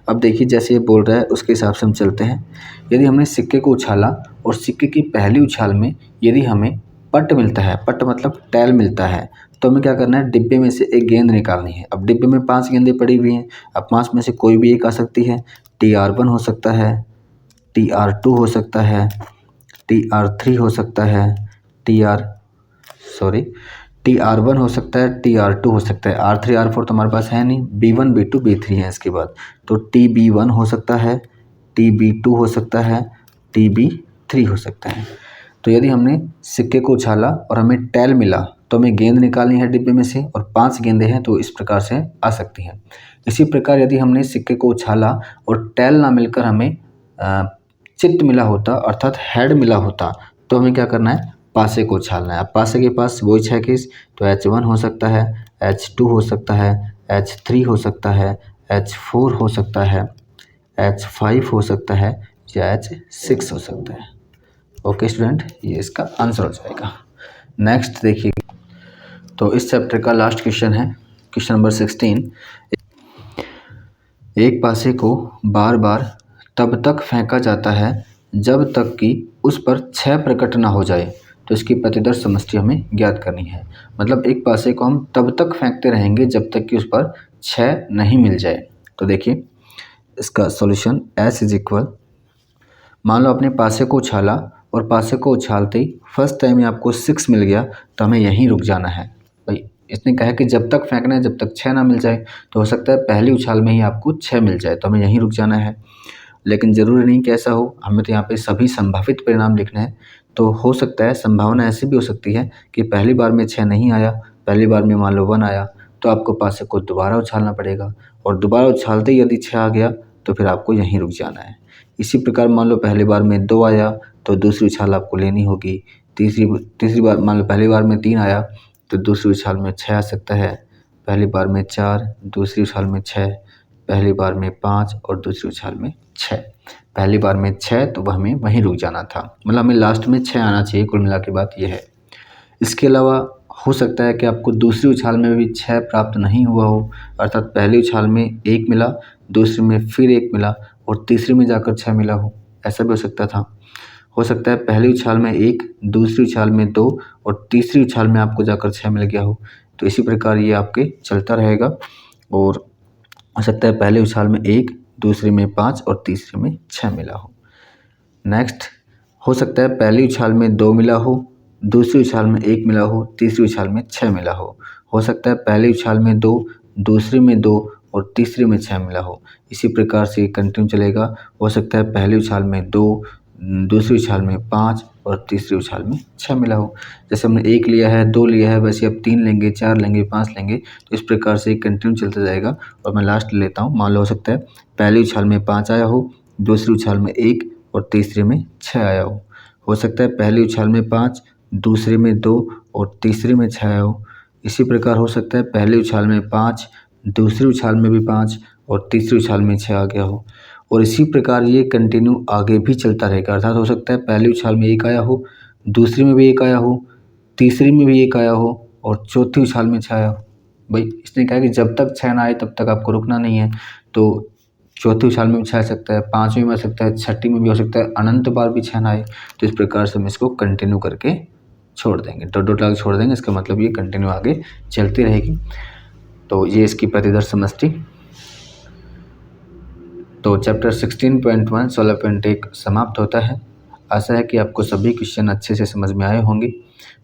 अब देखिए जैसे ये बोल रहा है उसके हिसाब से हम चलते हैं। यदि हमने सिक्के को उछाला और सिक्के की पहली उछाल में यदि हमें पट मिलता है, पट मतलब टेल मिलता है, तो हमें क्या करना है, डिब्बे में से एक गेंद निकालनी है। अब डिब्बे में 5 गेंदें पड़ी हुई हैं, अब 5 में से कोई भी एक आ सकती है। TR1 हो सकता है, TR2 हो सकता है, TR3 हो सकता है, TR1 हो सकता है, TR2 हो सकता है। R3 R4 तो हमारे पास है नहीं, B1 B2 B3 है इसके बाद, तो TB1 हो सकता है, TB2 हो सकता है, TB3 हो सकता है। तो यदि हमने सिक्के को उछाला और हमें टेल मिला तो हमें गेंद निकालनी है डिब्बे में से और 5 गेंदें हैं तो इस प्रकार से आ सकती हैं। इसी प्रकार यदि हमने सिक्के को उछाला और टेल ना मिलकर हमें चित्त मिला होता अर्थात हेड मिला होता तो हमें क्या करना है, पासे को उछालना है। अब पासे के पास वही 6 केस, तो H1 हो सकता है, H2 हो सकता है, H3 हो सकता है, H4 हो सकता है, H5 हो सकता है या H6 हो सकता है। ओके स्टूडेंट, ये इसका आंसर हो जाएगा। नेक्स्ट देखिए, तो इस चैप्टर का लास्ट क्वेश्चन है क्वेश्चन नंबर 16। एक पासे को बार बार तब तक फेंका जाता है जब तक कि उस पर 6 प्रकट ना हो जाए, तो इसकी प्रतिदर्श समष्टि हमें ज्ञात करनी है। मतलब एक पासे को हम तब तक फेंकते रहेंगे जब तक कि उस पर 6 नहीं मिल जाए। तो देखिए इसका सॉल्यूशन S इज इक्वल, मान लो अपने पासे को उछाला और पासे को उछालते ही फर्स्ट टाइम में आपको 6 मिल गया तो हमें यहीं रुक जाना है। भाई इसने कहा कि जब तक फेंकना है जब तक 6 ना मिल जाए, तो हो सकता है पहली उछाल में ही आपको 6 मिल जाए, तो हमें यहीं रुक जाना है। लेकिन ज़रूरी नहीं कि ऐसा हो, हमें तो यहाँ पे सभी संभावित परिणाम लिखने हैं। तो हो सकता है, संभावना ऐसी भी हो सकती है कि पहली बार में 6 नहीं आया, पहली बार में मान लो 1 आया, तो आपको पासे को दोबारा उछालना पड़ेगा और दोबारा उछालते ही यदि 6 आ गया तो फिर आपको यहीं रुक जाना है। इसी प्रकार मान लो पहली बार में 2 आया तो दूसरी उछाल आपको लेनी होगी। तीसरी बार मान लो पहली बार में 3 आया तो दूसरी उछाल में 6 आ सकता है, पहली बार में 4, दूसरी उछाल में 6, पहली बार में 5 और दूसरी उछाल में 6। पहली बार में 6 तो वह हमें वहीं रुक जाना था, मतलब हमें लास्ट में 6 आना चाहिए। कुल मिला के बात यह है। इसके अलावा हो सकता है कि आपको दूसरी उछाल में भी 6 प्राप्त नहीं हुआ हो, अर्थात पहली उछाल में 1 मिला, दूसरी में फिर 1 मिला और तीसरी में जाकर 6 मिला हो, ऐसा भी हो सकता था। हो सकता है पहली उछाल में 1, दूसरी उछाल में 2 और तीसरी उछाल में आपको जाकर 6 मिल गया हो। तो इसी प्रकार ये आपके चलता रहेगा और हो सकता है पहली उछाल में 1, दूसरी में 5 और तीसरी में 6 मिला हो। नेक्स्ट हो सकता है पहली उछाल में 2 मिला हो, दूसरी उछाल में 1 मिला हो, तीसरी उछाल में 6 मिला हो। हो सकता है पहली उछाल में 2, दूसरी में 2 और तीसरी में 6 मिला हो। इसी प्रकार से कंटिन्यू चलेगा। हो सकता है पहली उछाल में 2, दूसरी उछाल में 5 और तीसरी उछाल में 6 मिला हो। जैसे हमने 1 लिया है, 2 लिया है, वैसे अब 3 लेंगे, 4 लेंगे, 5 लेंगे, तो इस प्रकार से कंटिन्यू चलता जाएगा। और मैं लास्ट लेता हूँ। मान लो हो सकता है पहली उछाल में 5 आया हो, दूसरी उछाल में 1 और तीसरी में 6 आया हो। हो सकता है पहली उछाल में 5, दूसरी में 2 और तीसरी में 6 आया हो। इसी प्रकार हो सकता है पहली उछाल में 5, दूसरी उछाल में भी 5 और तीसरी उछाल में 6 आ गया हो। और इसी प्रकार ये कंटिन्यू आगे भी चलता रहेगा। अर्थात हो सकता है पहली उछाल में 1 आया हो, दूसरी में भी 1 आया हो, तीसरी में भी 1 आया हो और चौथी उछाल में 6 आया हो। भाई इसने कहा कि जब तक 6 ना आए तब तक आपको रुकना नहीं है। तो चौथी उछाल में भी 6 आ सकता है, 5वीं में आ सकता है, 6ठी में भी हो सकता है, अनंत बार भी 6 ना आए। तो इस प्रकार से हम इसको कंटिन्यू करके छोड़ देंगे, डॉट डॉट लगा छोड़ देंगे। इसका मतलब ये कंटिन्यू आगे चलती रहेगी। तो ये इसकी प्रतिदर्श समष्टि। तो चैप्टर 16.1 16.1 समाप्त होता है। आशा है कि आपको सभी क्वेश्चन अच्छे से समझ में आए होंगे।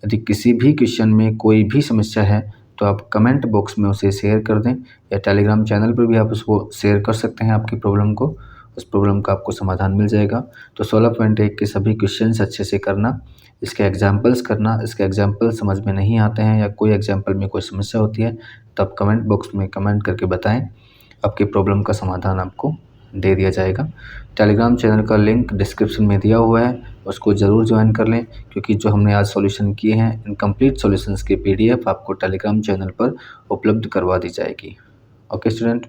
यदि किसी भी क्वेश्चन में कोई भी समस्या है तो आप कमेंट बॉक्स में उसे शेयर कर दें, या टेलीग्राम चैनल पर भी आप उसको शेयर कर सकते हैं आपकी प्रॉब्लम को। उस प्रॉब्लम का आपको समाधान मिल जाएगा। तो 16.1 के सभी क्वेश्चंस अच्छे से करना, इसके एग्जाम्पल्स करना। इसके एग्जाम्पल समझ में नहीं आते हैं या कोई एग्जाम्पल में कोई समस्या होती है तो आप कमेंट बॉक्स में कमेंट करके बताएं, आपकी प्रॉब्लम का समाधान आपको दे दिया जाएगा। टेलीग्राम चैनल का लिंक डिस्क्रिप्शन में दिया हुआ है, उसको ज़रूर ज्वाइन कर लें, क्योंकि जो हमने आज सॉल्यूशन किए हैं इनकम्प्लीट सॉल्यूशंस की PDF आपको टेलीग्राम चैनल पर उपलब्ध करवा दी जाएगी। ओके स्टूडेंट,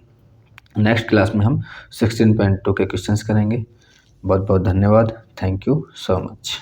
नेक्स्ट क्लास में हम 16.2 के क्वेश्चंस करेंगे। बहुत बहुत धन्यवाद। Thank you so much.